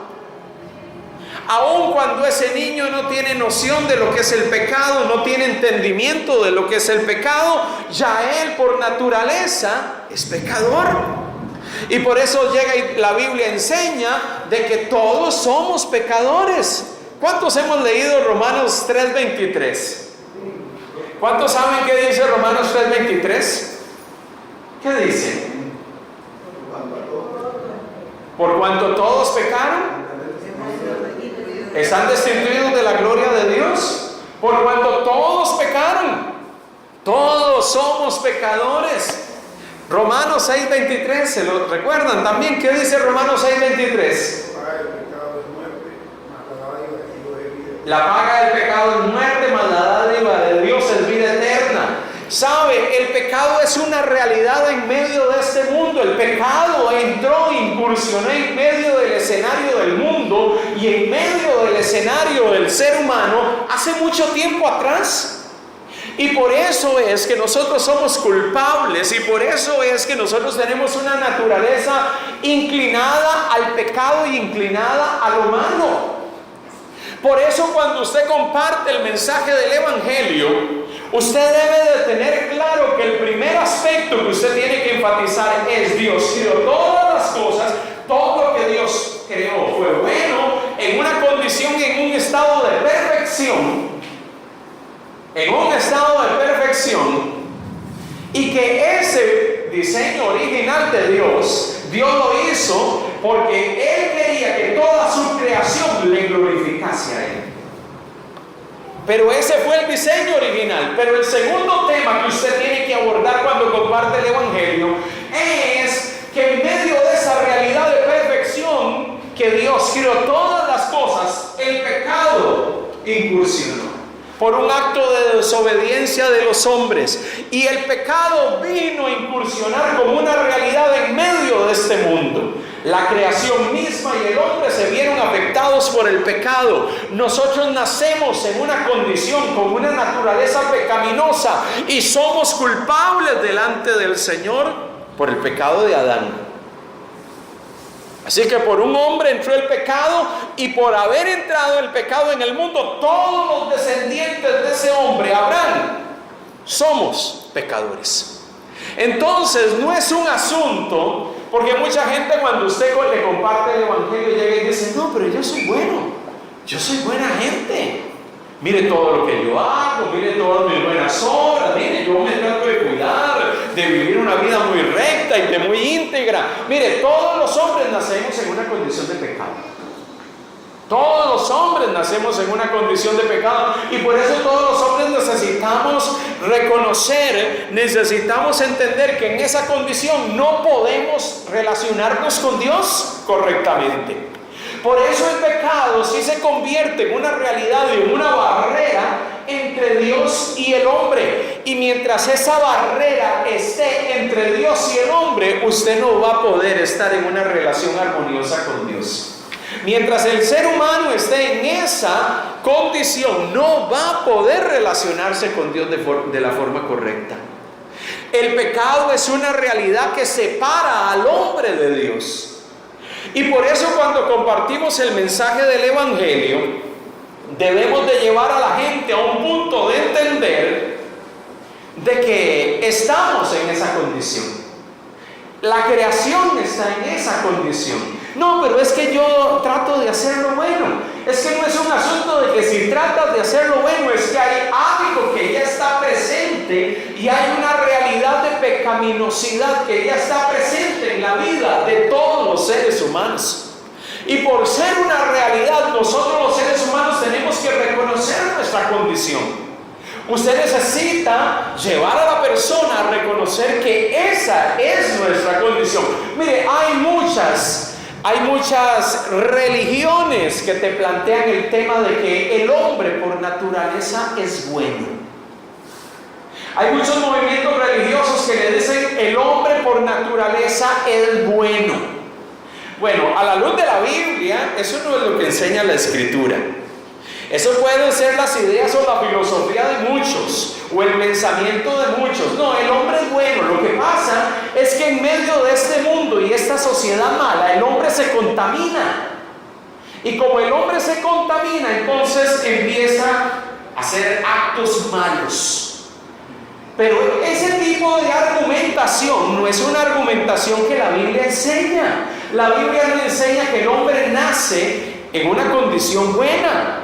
Aun cuando ese niño no tiene noción de lo que es el pecado, no tiene entendimiento de lo que es el pecado, ya él por naturaleza es pecador. Y por eso llega y la Biblia enseña de que todos somos pecadores. ¿Cuántos hemos leído Romanos 3:23? ¿Cuántos saben qué dice Romanos 3:23? ¿Qué dice? Por cuanto todos pecaron, están destituidos de la gloria de Dios. Por cuanto todos pecaron, todos somos pecadores. Romanos 6:23, ¿se lo recuerdan también? ¿Qué dice Romanos 6:23? La paga del pecado es muerte, mas la dádiva de Dios es vida eterna. ¿Sabe? El pecado es una realidad en medio de este mundo. El pecado entró, incursionó en medio del escenario del mundo y en medio del escenario del ser humano hace mucho tiempo atrás. Y por eso es que nosotros somos culpables y por eso es que nosotros tenemos una naturaleza inclinada al pecado y inclinada a lo malo. Por eso cuando usted comparte el mensaje del Evangelio, usted debe de tener claro que el primer aspecto que usted tiene que enfatizar es: Dios creó todas las cosas, todo lo que Dios creó fue bueno, en una condición, en un estado de perfección. En un estado de perfección, y que ese diseño original de Dios lo hizo porque Él quería que toda su creación le glorificase a Él. Pero ese fue el diseño original. Pero el segundo tema que usted tiene que abordar cuando comparte el Evangelio es que en medio de esa realidad de perfección que Dios creó todas las cosas, el pecado incursionó por un acto de desobediencia de los hombres, y el pecado vino a incursionar como una realidad en medio de este mundo. La creación misma y el hombre se vieron afectados por el pecado. Nosotros nacemos en una condición con una naturaleza pecaminosa y somos culpables delante del Señor por el pecado de Adán. Así que por un hombre entró el pecado, y por haber entrado el pecado en el mundo, todos los descendientes de ese hombre, Abraham, somos pecadores. Entonces no es un asunto, porque mucha gente cuando usted le comparte el Evangelio llega y dice: no, pero yo soy bueno, yo soy buena gente. Mire todo lo que yo hago, mire todas mis buenas obras, mire, yo me trato de cuidar, de vivir una vida muy recta y de muy íntegra. Mire, todos los hombres nacemos en una condición de pecado. Todos los hombres nacemos en una condición de pecado, y por eso todos los hombres necesitamos reconocer, necesitamos entender que en esa condición no podemos relacionarnos con Dios correctamente. Por eso el pecado sí se convierte en una realidad y en una barrera entre Dios y el hombre. Y mientras esa barrera esté entre Dios y el hombre, usted no va a poder estar en una relación armoniosa con Dios. Mientras el ser humano esté en esa condición, no va a poder relacionarse con Dios de la forma correcta. El pecado es una realidad que separa al hombre de Dios. Y por eso cuando compartimos el mensaje del Evangelio, debemos de llevar a la gente a un punto de entender de que estamos en esa condición. La creación está en esa condición. No, pero es que yo trato de hacer lo bueno. Es que no es un asunto de que si tratas de hacer lo bueno, es que hay algo que ya está presente y hay una realidad de pecaminosidad que ya está presente en la vida de todos los seres humanos. Y por ser una realidad, nosotros los seres humanos tenemos que reconocer nuestra condición. Usted necesita llevar a la persona a reconocer que esa es nuestra condición. Mire, hay muchas religiones que te plantean el tema de que el hombre por naturaleza es bueno. Hay muchos movimientos religiosos que le dicen el hombre por naturaleza es bueno. Bueno, a la luz de la Biblia, eso no es lo que enseña la Escritura. Eso pueden ser las ideas o la filosofía de muchos o el pensamiento de muchos. No, el hombre es bueno. Lo que pasa es que en medio de este mundo y esta sociedad mala, el hombre se contamina. Y como el hombre se contamina, entonces empieza a hacer actos malos. Pero ese tipo de argumentación no es una argumentación que la Biblia enseña. La Biblia nos enseña que el hombre nace en una condición buena,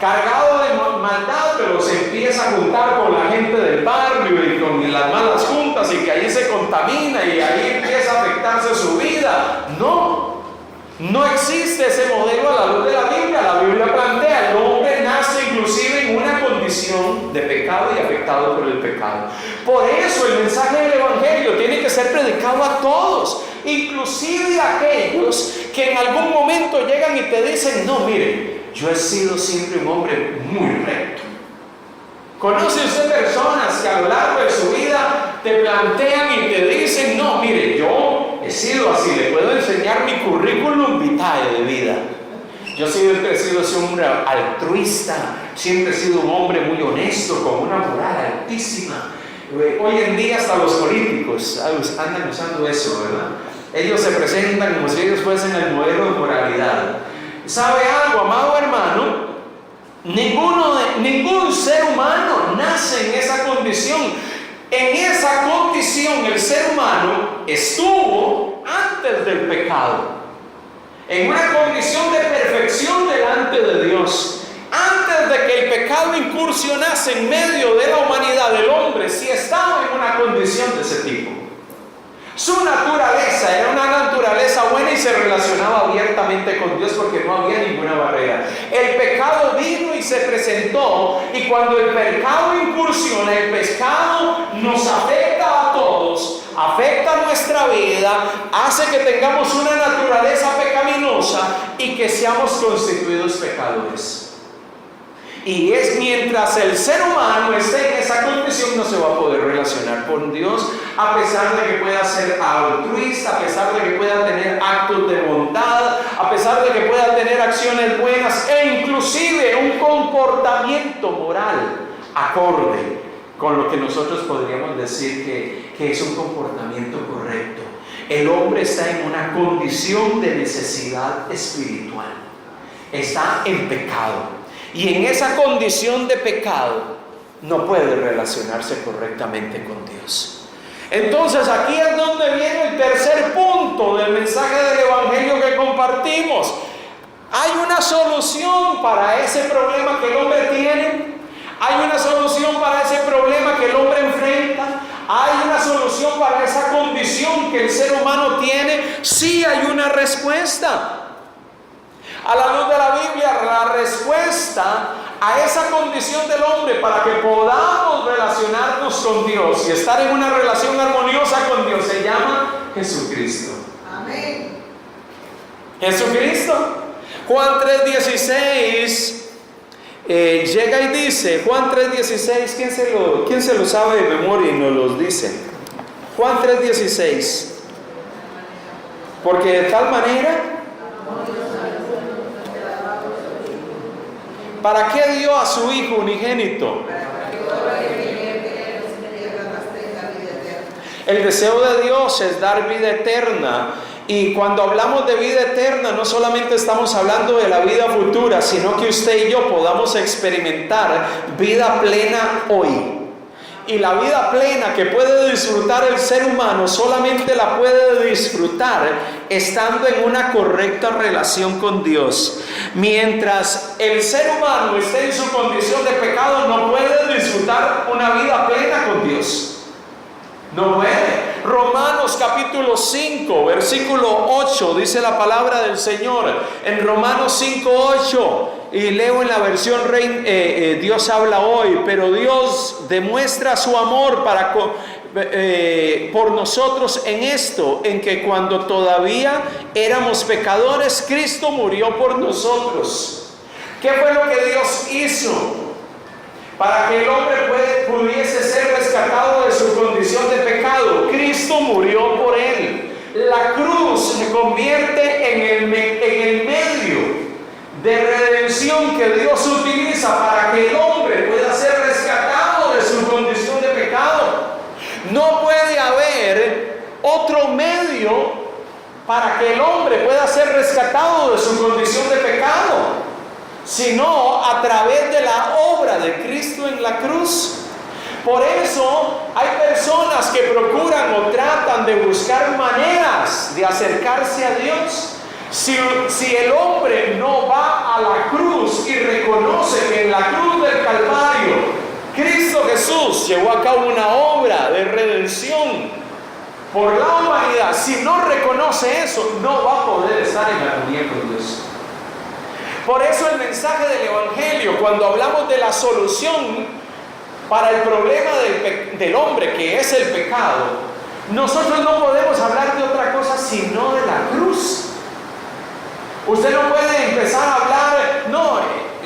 cargado de maldad, pero se empieza a juntar con la gente del barrio y con las malas juntas y que ahí se contamina y ahí empieza a afectarse su vida. No existe ese modelo a la luz de la Biblia. La Biblia plantea, el hombre nace inclusive en una condición de pecado y afectado por el pecado. Por eso el mensaje del Evangelio tiene que ser predicado a todos, inclusive a aquellos que en algún momento llegan y te dicen, no, mire, yo he sido siempre un hombre muy recto. ¿Conoce usted personas que a lo largo de su vida te plantean y te dicen, no, mire, yo he sido así, le puedo enseñar mi currículum vitae de vida? Yo siempre he sido un hombre altruista, siempre he sido un hombre muy honesto, con una moral altísima. Hoy en día hasta los políticos andan usando eso, ¿verdad? Ellos se presentan como si ellos fuesen el modelo de moralidad. ¿Sabe algo, amado hermano? Ningún ser humano nace en esa condición. En esa condición el ser humano estuvo antes del pecado, en una condición de perfección delante de Dios. Antes de que el pecado incursionase en medio de la humanidad, del hombre sí estaba en una condición de ese tipo. Su naturaleza era una naturaleza buena y se relacionaba abiertamente con Dios porque no había ninguna barrera. El pecado vino y se presentó, y cuando el pecado incursiona, el pecado nos afecta a todos, afecta nuestra vida, hace que tengamos una naturaleza pecaminosa y que seamos constituidos pecadores. Y es mientras el ser humano esté en esa condición, no se va a poder relacionar con Dios, a pesar de que pueda ser altruista, a pesar de que pueda tener actos de bondad, a pesar de que pueda tener acciones buenas e inclusive un comportamiento moral acorde con lo que nosotros podríamos decir que es un comportamiento correcto. El hombre está en una condición de necesidad espiritual, está en pecado. Y en esa condición de pecado no puede relacionarse correctamente con Dios. Entonces aquí es donde viene el tercer punto del mensaje del Evangelio que compartimos. Hay una solución para ese problema que el hombre tiene. Hay una solución para ese problema que el hombre enfrenta. Hay una solución para esa condición que el ser humano tiene. Sí hay una respuesta. A la luz de la Biblia, la respuesta a esa condición del hombre para que podamos relacionarnos con Dios y estar en una relación armoniosa con Dios se llama Jesucristo. Amén. Jesucristo. Juan 3:16 llega y dice, Juan 3:16, ¿quién se lo sabe de memoria y nos los dice? Juan 3:16. Porque de tal manera, ¿para qué dio a su Hijo unigénito? El deseo de Dios es dar vida eterna. Y cuando hablamos de vida eterna, no solamente estamos hablando de la vida futura, sino que usted y yo podamos experimentar vida plena hoy. Y la vida plena que puede disfrutar el ser humano solamente la puede disfrutar estando en una correcta relación con Dios. Mientras el ser humano esté en su condición de pecado, no puede disfrutar una vida plena con Dios. No puede. Romanos capítulo 5, versículo 8, dice la palabra del Señor. En Romanos 5:8, y leo en la versión Dios habla hoy, pero Dios demuestra su amor por nosotros en esto, en que cuando todavía éramos pecadores, Cristo murió por nosotros. ¿Qué fue lo que Dios hizo? Para que el hombre pudiese ser rescatado de su condición de pecado, Cristo murió por él. La cruz se convierte en el medio de redención que Dios utiliza para que el hombre pueda ser rescatado de su condición de pecado. No puede haber otro medio para que el hombre pueda ser rescatado de su condición de pecado, sino a través de la obra de Cristo en la cruz. Por eso hay personas que procuran o tratan de buscar maneras de acercarse a Dios. Si el hombre no va a la cruz y reconoce que en la cruz del Calvario Cristo Jesús llevó a cabo una obra de redención por la humanidad, si no reconoce eso, no va a poder estar en la comunión con Dios. Por eso el mensaje del Evangelio, cuando hablamos de la solución para el problema del hombre, que es el pecado, nosotros no podemos hablar de otra cosa sino de la cruz. Usted no puede empezar a hablar,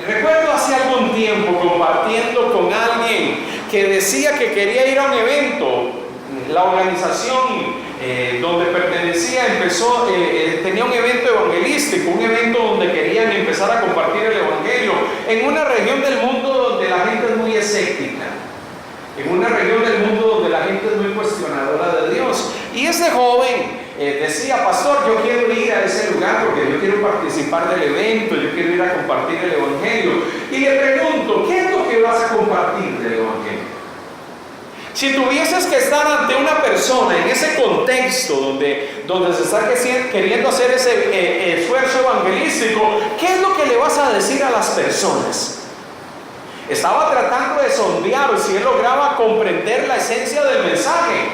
recuerdo hace algún tiempo compartiendo con alguien que decía que quería ir a un evento. La organización donde pertenecía tenía un evento evangelístico, un evento donde querían empezar a compartir el evangelio en una región del mundo donde la gente es muy escéptica, en una región del mundo donde la gente es muy cuestionadora de Dios. Y ese joven decía, pastor, yo quiero ir a ese lugar porque yo quiero participar del evento, yo quiero ir a compartir el evangelio. Y le pregunto, ¿qué es lo que vas a compartir del evangelio? Si tuvieses que estar ante una persona en ese contexto donde se está queriendo hacer ese esfuerzo evangelístico, ¿qué es lo que le vas a decir a las personas? Estaba tratando de sondear si él lograba comprender la esencia del mensaje.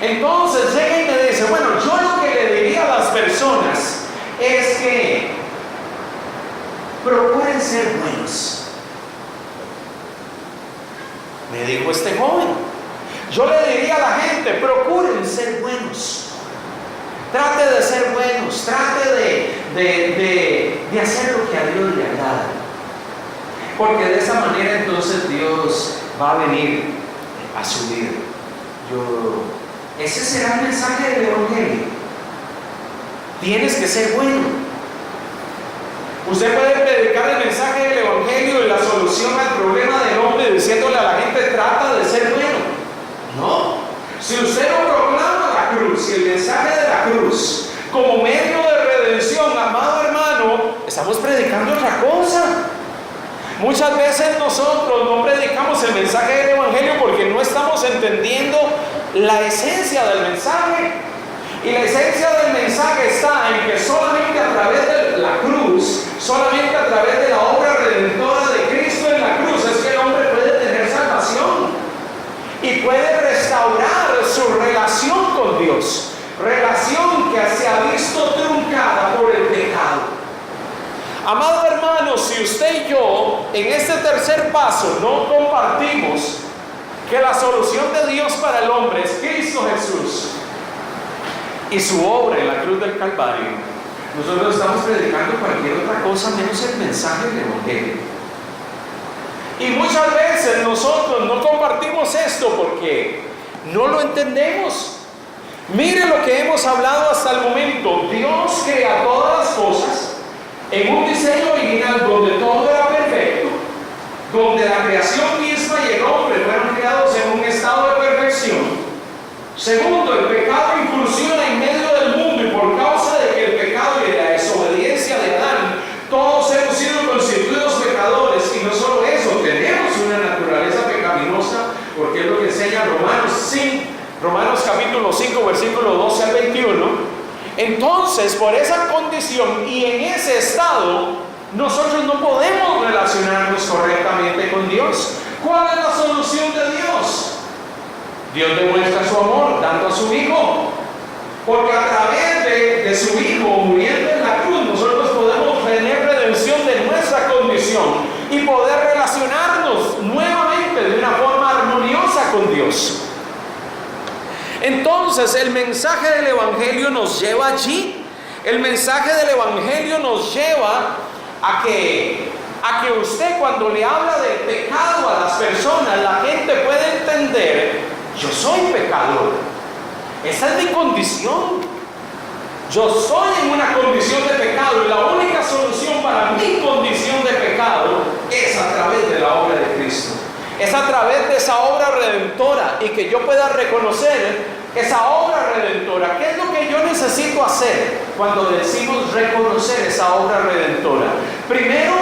Entonces llega y me dice, bueno, yo lo que le diría a las personas es que procuren ser buenos. Me dijo este joven. Yo le diría a la gente, procuren ser buenos. Trate de ser buenos, trate de hacer lo que a Dios le agrada. Porque de esa manera entonces Dios va a venir a su vida. Ese será el mensaje del Evangelio. Tienes que ser bueno. Usted puede predicar el mensaje del Evangelio y la solución al problema del hombre diciéndole a la gente, trata de ser bueno. No, si usted no proclama la cruz y el mensaje de la cruz como medio de redención, amado hermano, estamos predicando otra cosa. Muchas veces nosotros no predicamos el mensaje del Evangelio porque no estamos entendiendo la esencia del mensaje. Y la esencia del mensaje está en que solamente a través de la cruz, solamente a través de la obra redentora de Cristo en la cruz es que el hombre puede tener salvación y puede restaurar su relación con Dios, relación que se ha visto truncada por el pecado. Amado hermano, si usted y yo en este tercer paso no compartimos que la solución de Dios para el hombre es Cristo Jesús y su obra en la cruz del Calvario, nosotros estamos predicando cualquier otra cosa menos el mensaje del Evangelio. Y muchas veces nosotros no compartimos esto porque no lo entendemos. Mire lo que hemos hablado hasta el momento. Dios crea todas las cosas en un diseño original donde todo era perfecto, donde la creación misma y el hombre fueron creados en un estado de perfección. Segundo, el pecado incursiona en medio del mundo y por causa de que el pecado y la desobediencia de Adán, todos hemos sido constituidos pecadores. Y no solo eso, tenemos una naturaleza pecaminosa, porque es lo que enseña Romanos capítulo 5, versículo 12 al 21. Entonces, por esa condición y en ese estado, nosotros no podemos relacionarnos correctamente con Dios. ¿Cuál es la solución de Dios? Dios demuestra su amor dando a su Hijo, porque a través de su Hijo muriendo en la cruz, nosotros podemos tener redención de nuestra condición y poder relacionarnos nuevamente de una forma armoniosa con Dios. Entonces el mensaje del Evangelio nos lleva allí. El mensaje del Evangelio nos lleva a que usted, cuando le habla del pecado a las personas, la gente puede entender: yo soy pecador, esa es mi condición, yo soy en una condición de pecado y la única solución para mi condición de pecado es a través de la obra de Cristo, es a través de esa obra redentora, y que yo pueda reconocer esa obra redentora. ¿Qué es lo que yo necesito hacer cuando decimos reconocer esa obra redentora? Primero,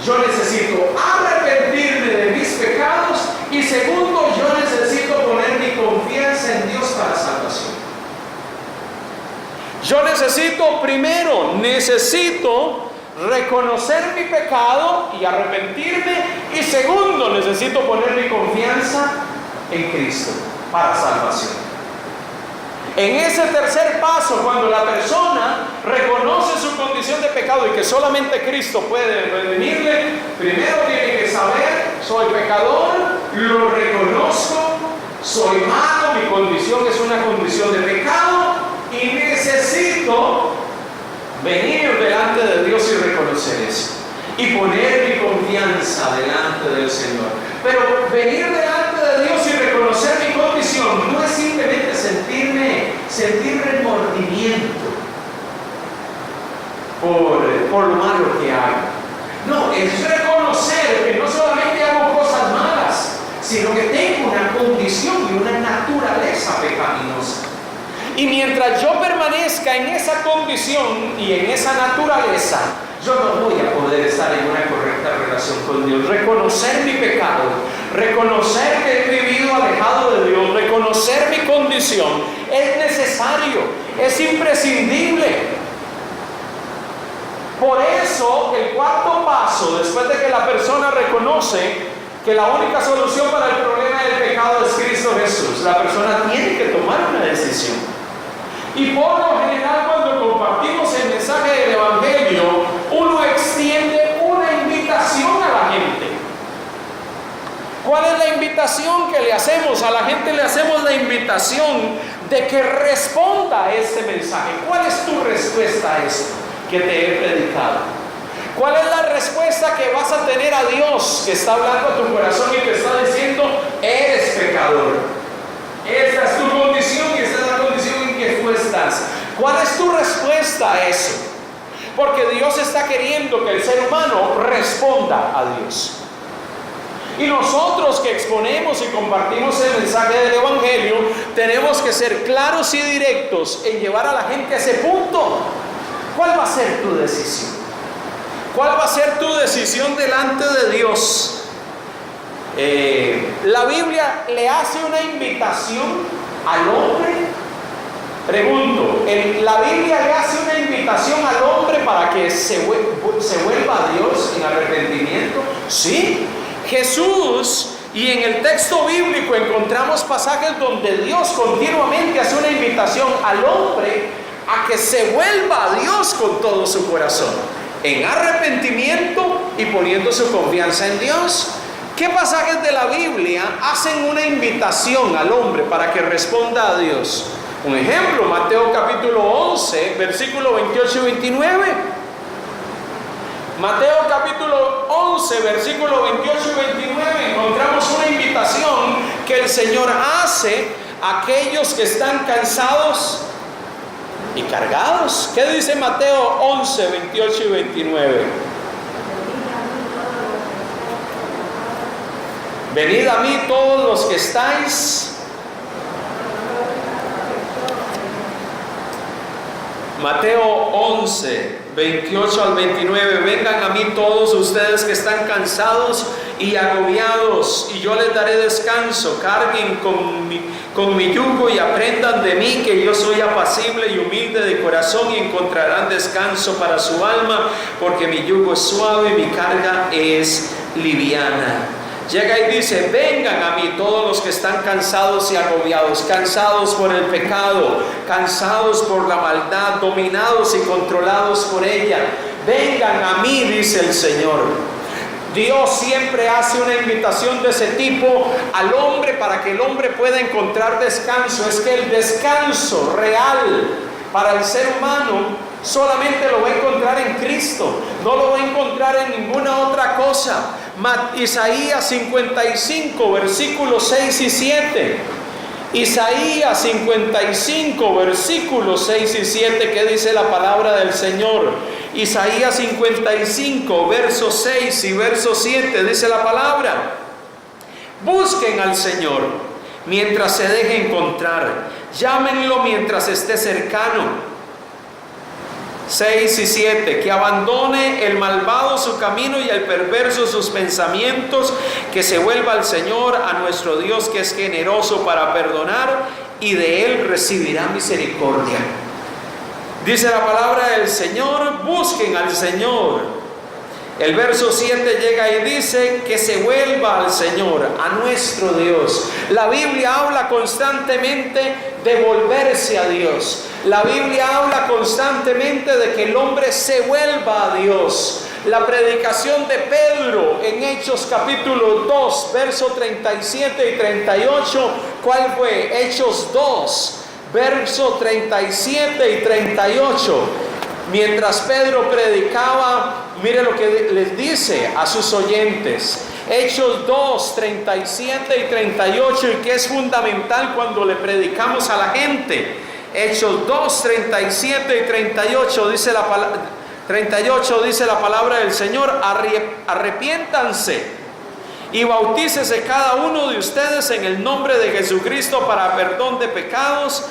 yo necesito arrepentirme de mis pecados, y segundo, yo necesito poner mi confianza en Dios para salvación. Yo necesito reconocer mi pecado y arrepentirme, y segundo, necesito poner mi confianza en Cristo para salvación. En ese tercer paso, cuando la persona reconoce su condición de pecado y que solamente Cristo puede redimirle, primero tiene que saber: soy pecador, lo reconozco, soy malo, mi condición es una condición de pecado y necesito venir delante de Dios y reconocer eso y poner mi confianza delante del Señor. Pero venir delante de Dios y reconocer mi condición no es simplemente sentir remordimiento por lo malo que hago. No, es reconocer que no solamente hago cosas malas, sino que tengo una condición y una naturaleza pecaminosa. Y mientras yo permanezca en esa condición y en esa naturaleza, yo no voy a poder estar en una correcta relación con Dios. Reconocer mi pecado, reconocer que he vivido alejado de Dios, reconocer mi condición es necesario, es imprescindible. Por eso el cuarto paso, después de que la persona reconoce que la única solución para el problema del pecado es Cristo Jesús, la persona tiene que tomar una decisión. Y por lo general, cuando compartimos el mensaje del Evangelio, uno extiende una invitación a la gente. ¿Cuál es la invitación que le hacemos? A la gente le hacemos la invitación de que responda a este mensaje. ¿Cuál es tu respuesta a esto que te he predicado? ¿Cuál es la respuesta que vas a tener a Dios, que está hablando a tu corazón y te está diciendo: eres pecador? Esta es tu condición y esta es la condición en que tú estás. ¿Cuál es tu respuesta a eso? Porque Dios está queriendo que el ser humano responda a Dios. Y nosotros que exponemos y compartimos el mensaje del Evangelio, tenemos que ser claros y directos en llevar a la gente a ese punto. ¿Cuál va a ser tu decisión? ¿Cuál va a ser tu decisión delante de Dios? La Biblia le hace una invitación al hombre. Pregunto, ¿la Biblia le hace una invitación al hombre para que se vuelva a Dios en arrepentimiento? Sí. Jesús, y en el texto bíblico encontramos pasajes donde Dios continuamente hace una invitación al hombre a que se vuelva a Dios con todo su corazón, en arrepentimiento y poniendo su confianza en Dios. ¿Qué pasajes de la Biblia hacen una invitación al hombre para que responda a Dios? Un ejemplo, Mateo capítulo 11, versículo 28 y 29. Mateo capítulo 11, versículo 28 y 29. encontramos una invitación que el Señor hace a aquellos que están cansados y cargados. ¿Qué dice Mateo 11, 28 y 29? Venid a mí todos los que estáis. Mateo 11, 28 al 29. Vengan a mí todos ustedes que están cansados y agobiados, y yo les daré descanso. Carguen con mi yugo y aprendan de mí, que yo soy apacible y humilde de corazón, y encontrarán descanso para su alma, porque mi yugo es suave y mi carga es liviana. Llega y dice: vengan a mí todos los que están cansados y agobiados, cansados por el pecado, cansados por la maldad, dominados y controlados por ella. Vengan a mí, dice el Señor. Dios siempre hace una invitación de ese tipo al hombre para que el hombre pueda encontrar descanso. Es que el descanso real para el ser humano solamente lo va a encontrar en Cristo, no lo va a encontrar en ninguna otra cosa. Isaías 55, versículos 6 y 7. Isaías 55, versículos 6 y 7, ¿qué dice la palabra del Señor? Isaías 55, versos 6 y verso 7, dice la palabra: busquen al Señor mientras se deje encontrar, llámenlo mientras esté cercano. 6 y 7, que abandone el malvado su camino y el perverso sus pensamientos, que se vuelva al Señor, a nuestro Dios, que es generoso para perdonar, y de Él recibirá misericordia. Dice la palabra del Señor: busquen al Señor. El verso 7 llega y dice que se vuelva al Señor, a nuestro Dios. La Biblia habla constantemente de volverse a Dios. La Biblia habla constantemente de que el hombre se vuelva a Dios. La predicación de Pedro en Hechos capítulo 2, verso 37 y 38, ¿cuál fue? Hechos 2, verso 37 y 38. Mientras Pedro predicaba, mire lo que les dice a sus oyentes. Hechos 2, 37 y 38, y que es fundamental cuando le predicamos a la gente. Hechos 2, 37 y 38 dice la palabra. 38 dice la palabra del Señor: arrepiéntanse y bautícese cada uno de ustedes en el nombre de Jesucristo para perdón de pecados.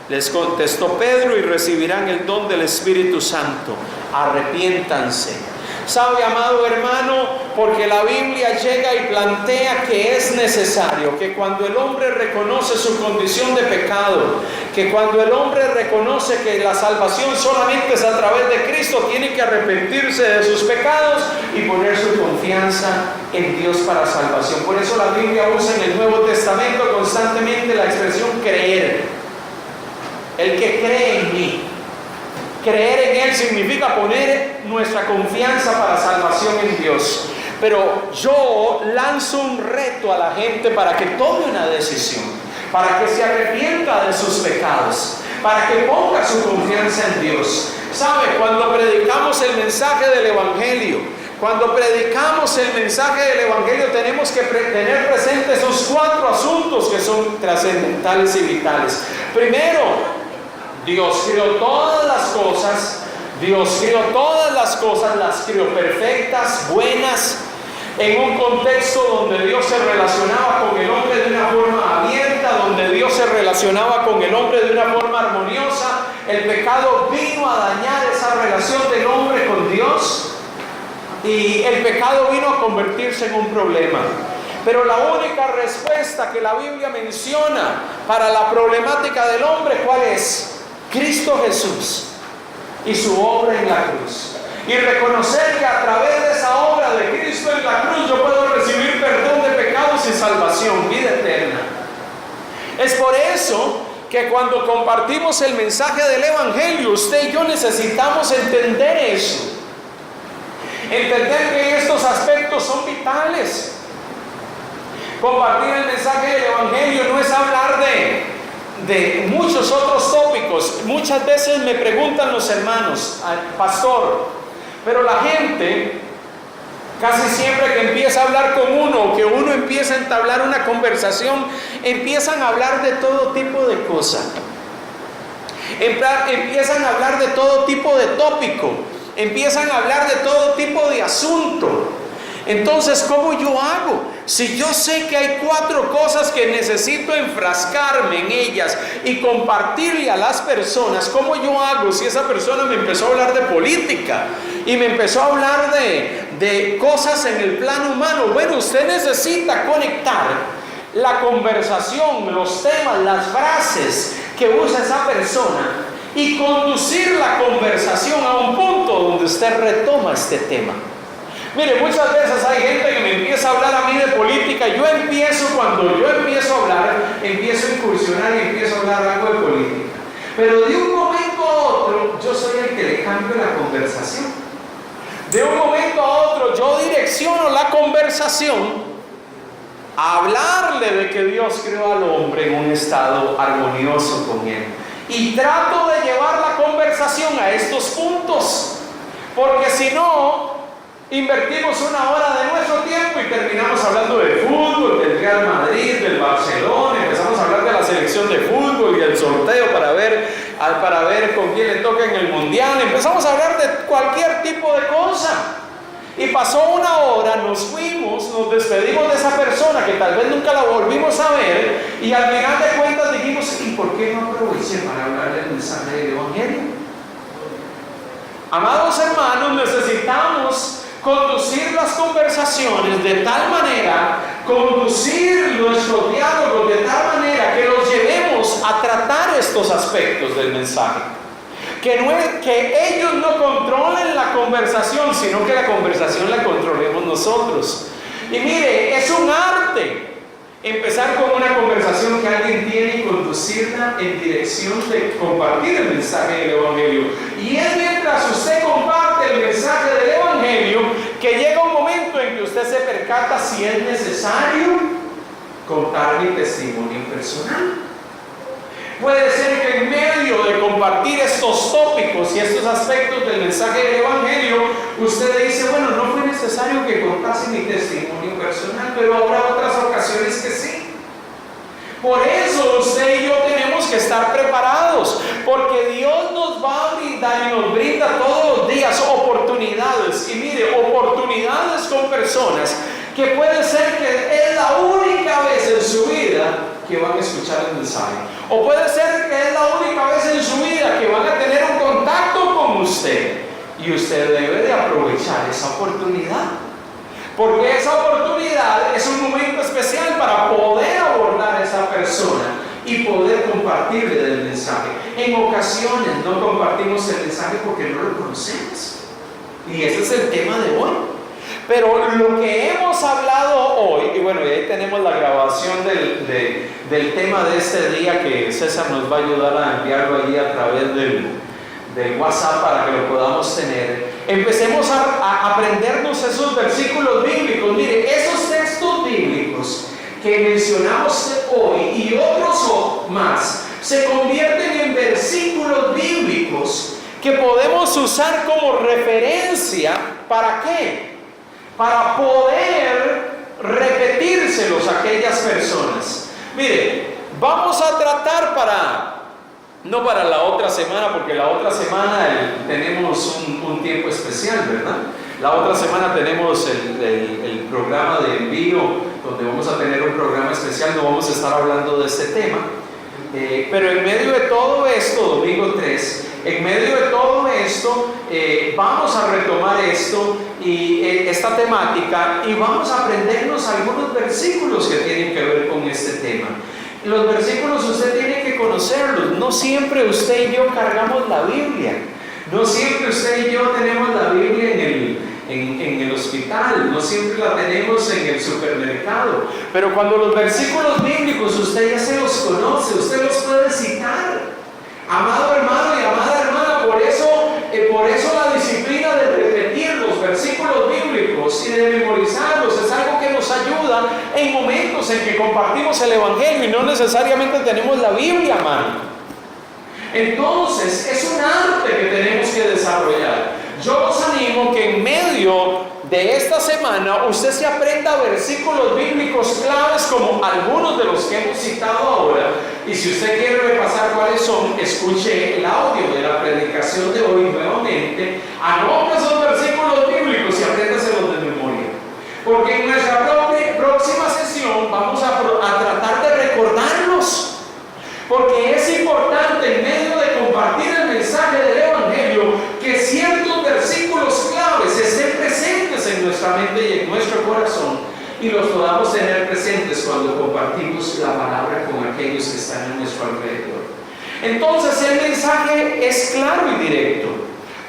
Les contestó Pedro: y recibirán el don del Espíritu Santo. Arrepiéntanse. ¿Sabe, amado hermano? Porque la Biblia llega y plantea que es necesario que cuando el hombre reconoce su condición de pecado, que cuando el hombre reconoce que la salvación solamente es a través de Cristo, tiene que arrepentirse de sus pecados y poner su confianza en Dios para salvación. Por eso la Biblia usa en el Nuevo Testamento constantemente la expresión creer. El que cree en mí. Creer en Él significa poner nuestra confianza para salvación en Dios. Pero yo lanzo un reto a la gente para que tome una decisión, para que se arrepienta de sus pecados, para que ponga su confianza en Dios. ¿Sabe? Cuando predicamos el mensaje del Evangelio, cuando predicamos el mensaje del Evangelio, tenemos que tener presentes esos 4 asuntos que son trascendentales y vitales. Primero, Dios creó todas las cosas. Dios creó todas las cosas, las creó perfectas, buenas, en un contexto donde Dios se relacionaba con el hombre de una forma abierta, donde Dios se relacionaba con el hombre de una forma armoniosa. El pecado vino a dañar esa relación del hombre con Dios, y el pecado vino a convertirse en un problema. Pero la única respuesta que la Biblia menciona para la problemática del hombre, ¿cuál es? Cristo Jesús y su obra en la cruz. Y reconocer que a través de esa obra de Cristo en la cruz yo puedo recibir perdón de pecados y salvación, vida eterna. Es por eso que cuando compartimos el mensaje del Evangelio, usted y yo necesitamos entender eso. Entender que estos aspectos son vitales. Compartir el mensaje del Evangelio no es hablar de muchos otros tópicos. Muchas veces me preguntan los hermanos: pastor, pero la gente Casi siempre que empieza a hablar con uno, o que uno empieza a entablar una conversación, empiezan a hablar de todo tipo de cosas. Empiezan a hablar de todo tipo de tópico. Empiezan a hablar de todo tipo de asunto. Entonces, ¿cómo yo hago? Si yo sé que hay 4 cosas que necesito enfrascarme en ellas y compartirle a las personas, ¿cómo yo hago si esa persona me empezó a hablar de política y me empezó a hablar de cosas en el plano humano? Bueno, usted necesita conectar la conversación, los temas, las frases que usa esa persona y conducir la conversación a un punto donde usted retoma este tema. Mire, muchas veces hay gente que me empieza a hablar a mí de política. Cuando yo empiezo a hablar, empiezo a incursionar y empiezo a hablar algo de política. Pero de un momento a otro, yo soy el que le cambio la conversación. De un momento a otro, yo direcciono la conversación a hablarle de que Dios creó al hombre en un estado armonioso con él. Y trato de llevar la conversación a estos puntos. Porque si no, invertimos 1 hora de nuestro tiempo y terminamos hablando de fútbol, del Real Madrid, del Barcelona. Empezamos a hablar de la selección de fútbol y el sorteo para ver con quién le toca en el mundial. Empezamos a hablar de cualquier tipo de cosa. Y pasó 1 hora, nos fuimos, nos despedimos de esa persona que tal vez nunca la volvimos a ver. Y al final de cuentas dijimos, ¿y por qué no aproveché para hablar del mensaje del Evangelio? Amados hermanos, necesitamos conducir las conversaciones de tal manera, conducir nuestros diálogos de tal manera que los llevemos a tratar estos aspectos del mensaje. Que ellos no controlen la conversación, sino que la conversación la controlemos nosotros. Y mire, es un arte empezar con una conversación que alguien tiene y conducirla en dirección de compartir el mensaje del Evangelio. Y es mientras usted comparte el mensaje del Evangelio que llega un momento en que usted se percata si es necesario contar mi testimonio personal. Puede ser que en medio de compartir estos tópicos y estos aspectos del mensaje del Evangelio, usted dice, bueno, no fue necesario que contase mi testimonio personal, pero habrá otras ocasiones que sí. Por eso usted y yo tenemos que estar preparados, porque Dios nos va a brindar y nos brinda todos los días oportunidades. Y mire, oportunidades con personas que puede ser que es la única vez en su vida que van a escuchar el mensaje. O puede ser que es la única vez en su vida que van a tener un contacto con usted. Y usted debe de aprovechar esa oportunidad. Porque esa oportunidad es un momento especial para poder abordar a esa persona y poder compartirle del mensaje. En ocasiones no compartimos el mensaje porque no lo conocemos. Y ese es el tema de hoy. Pero lo que hemos hablado hoy, y bueno, y ahí tenemos la grabación del tema de este día que César nos va a ayudar a enviarlo allí a través del WhatsApp para que lo podamos tener. Empecemos a aprendernos esos versículos bíblicos. Mire, esos textos bíblicos que mencionamos hoy y otros más se convierten en versículos bíblicos que podemos usar como referencia. ¿Para qué? Para poder repetírselos a aquellas personas. Mire, vamos a tratar no para la otra semana, porque la otra semana tenemos un tiempo especial, ¿verdad? La otra semana tenemos el programa de envío, donde vamos a tener un programa especial, no vamos a estar hablando de este tema. Pero en medio de todo esto, domingo 3, en medio de todo esto, vamos a retomar esto y esta temática y vamos a aprendernos algunos versículos que tienen que ver con este tema. Los versículos usted tiene que conocerlos. No siempre usted y yo cargamos la Biblia. No siempre usted y yo tenemos la Biblia en el hospital. No siempre la tenemos en el supermercado. Pero cuando los versículos bíblicos usted ya se los conoce, usted los puede citar. Amado hermano y amada hermana, por eso la disciplina de repetir los versículos bíblicos y de memorizarlos es algo que nos ayuda en momentos en que compartimos el Evangelio y no necesariamente tenemos la Biblia a mano. Entonces, es un arte que tenemos que desarrollar. Yo los animo que en medio de esta semana usted se aprenda versículos bíblicos claves como algunos de los que hemos citado ahora. Y si usted quiere repasar cuáles son, escuche el audio de la predicación de hoy nuevamente, anote esos versículos bíblicos y apréndaselos de memoria. Porque en nuestra próxima sesión vamos a tratar de recordarlos. Porque es importante en medio de compartir el mensaje del Evangelio que ciertos versículos claves estén presentes en nuestra mente y en nuestro corazón y los podamos tener presentes cuando compartimos la palabra con aquellos que están a nuestro alrededor. Entonces el mensaje es claro y directo.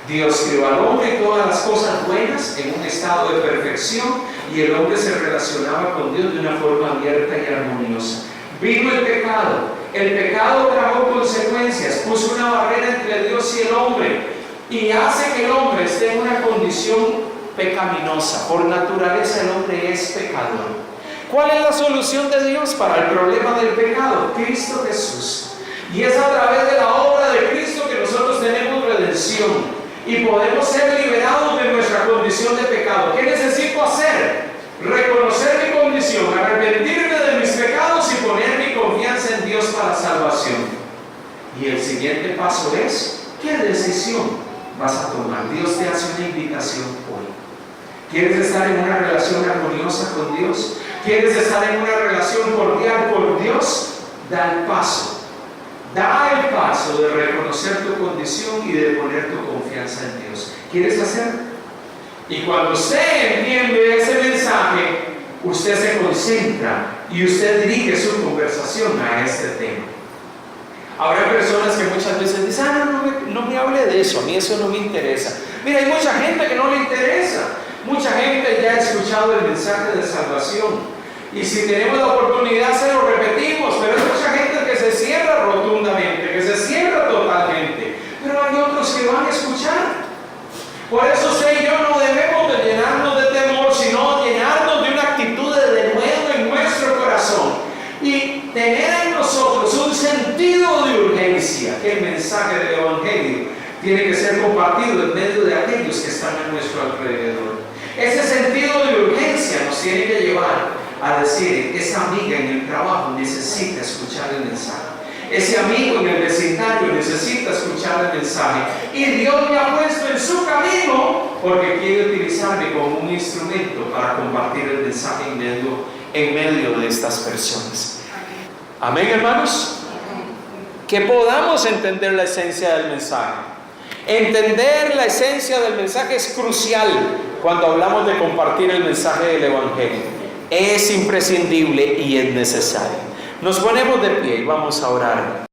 Dios creó al hombre y todas las cosas buenas en un estado de perfección, y el hombre se relacionaba con Dios de una forma abierta y armoniosa. Vino el pecado trajo consecuencias, puso una barrera entre Dios y el hombre y hace que el hombre esté en una condición pecaminosa. Por naturaleza el hombre es pecador. ¿Cuál es la solución de Dios para el problema del pecado? Cristo Jesús. Y es a través de la obra de Cristo que nosotros tenemos redención y podemos ser liberados de nuestra condición de pecado. ¿Qué necesito hacer? Reconocer mi condición, arrepentirme de mis pecados y poner mi confianza en Dios para salvación. Y el siguiente paso es, ¿qué decisión vas a tomar? Dios te hace una invitación hoy. ¿Quieres estar en una relación armoniosa con Dios? ¿Quieres estar en una relación cordial con Dios? Da el paso. Da el paso de reconocer tu condición y de poner tu confianza en Dios. ¿Quieres hacerlo? Y cuando usted entiende ese mensaje, usted se concentra y usted dirige su conversación a este tema. Habrá personas que muchas veces dicen, no me hable de eso, a mí eso no me interesa. Mira, hay mucha gente que no le interesa. Mucha gente ya ha escuchado el mensaje de salvación. Y si tenemos la oportunidad se lo repetimos, pero hay mucha gente que se cierra rotundamente, que se cierra totalmente. Pero hay otros que van a escuchar. Por eso usted y yo no debemos de llenarnos de temor, sino llenarnos de una actitud de denuedo en nuestro corazón y tener en nosotros un sentido de urgencia, que el mensaje del Evangelio tiene que ser compartido en medio de aquellos que están a nuestro alrededor. Ese sentido de urgencia nos tiene que llevar a decir, esa amiga en el trabajo necesita escuchar el mensaje. Ese amigo en el vecindario necesita escuchar el mensaje. Y Dios me ha puesto en su camino porque quiere utilizarme como un instrumento para compartir el mensaje en medio de estas personas. Amén, hermanos. Que podamos entender la esencia del mensaje. Entender la esencia del mensaje es crucial cuando hablamos de compartir el mensaje del Evangelio. Es imprescindible y es necesario. Nos ponemos de pie y vamos a orar.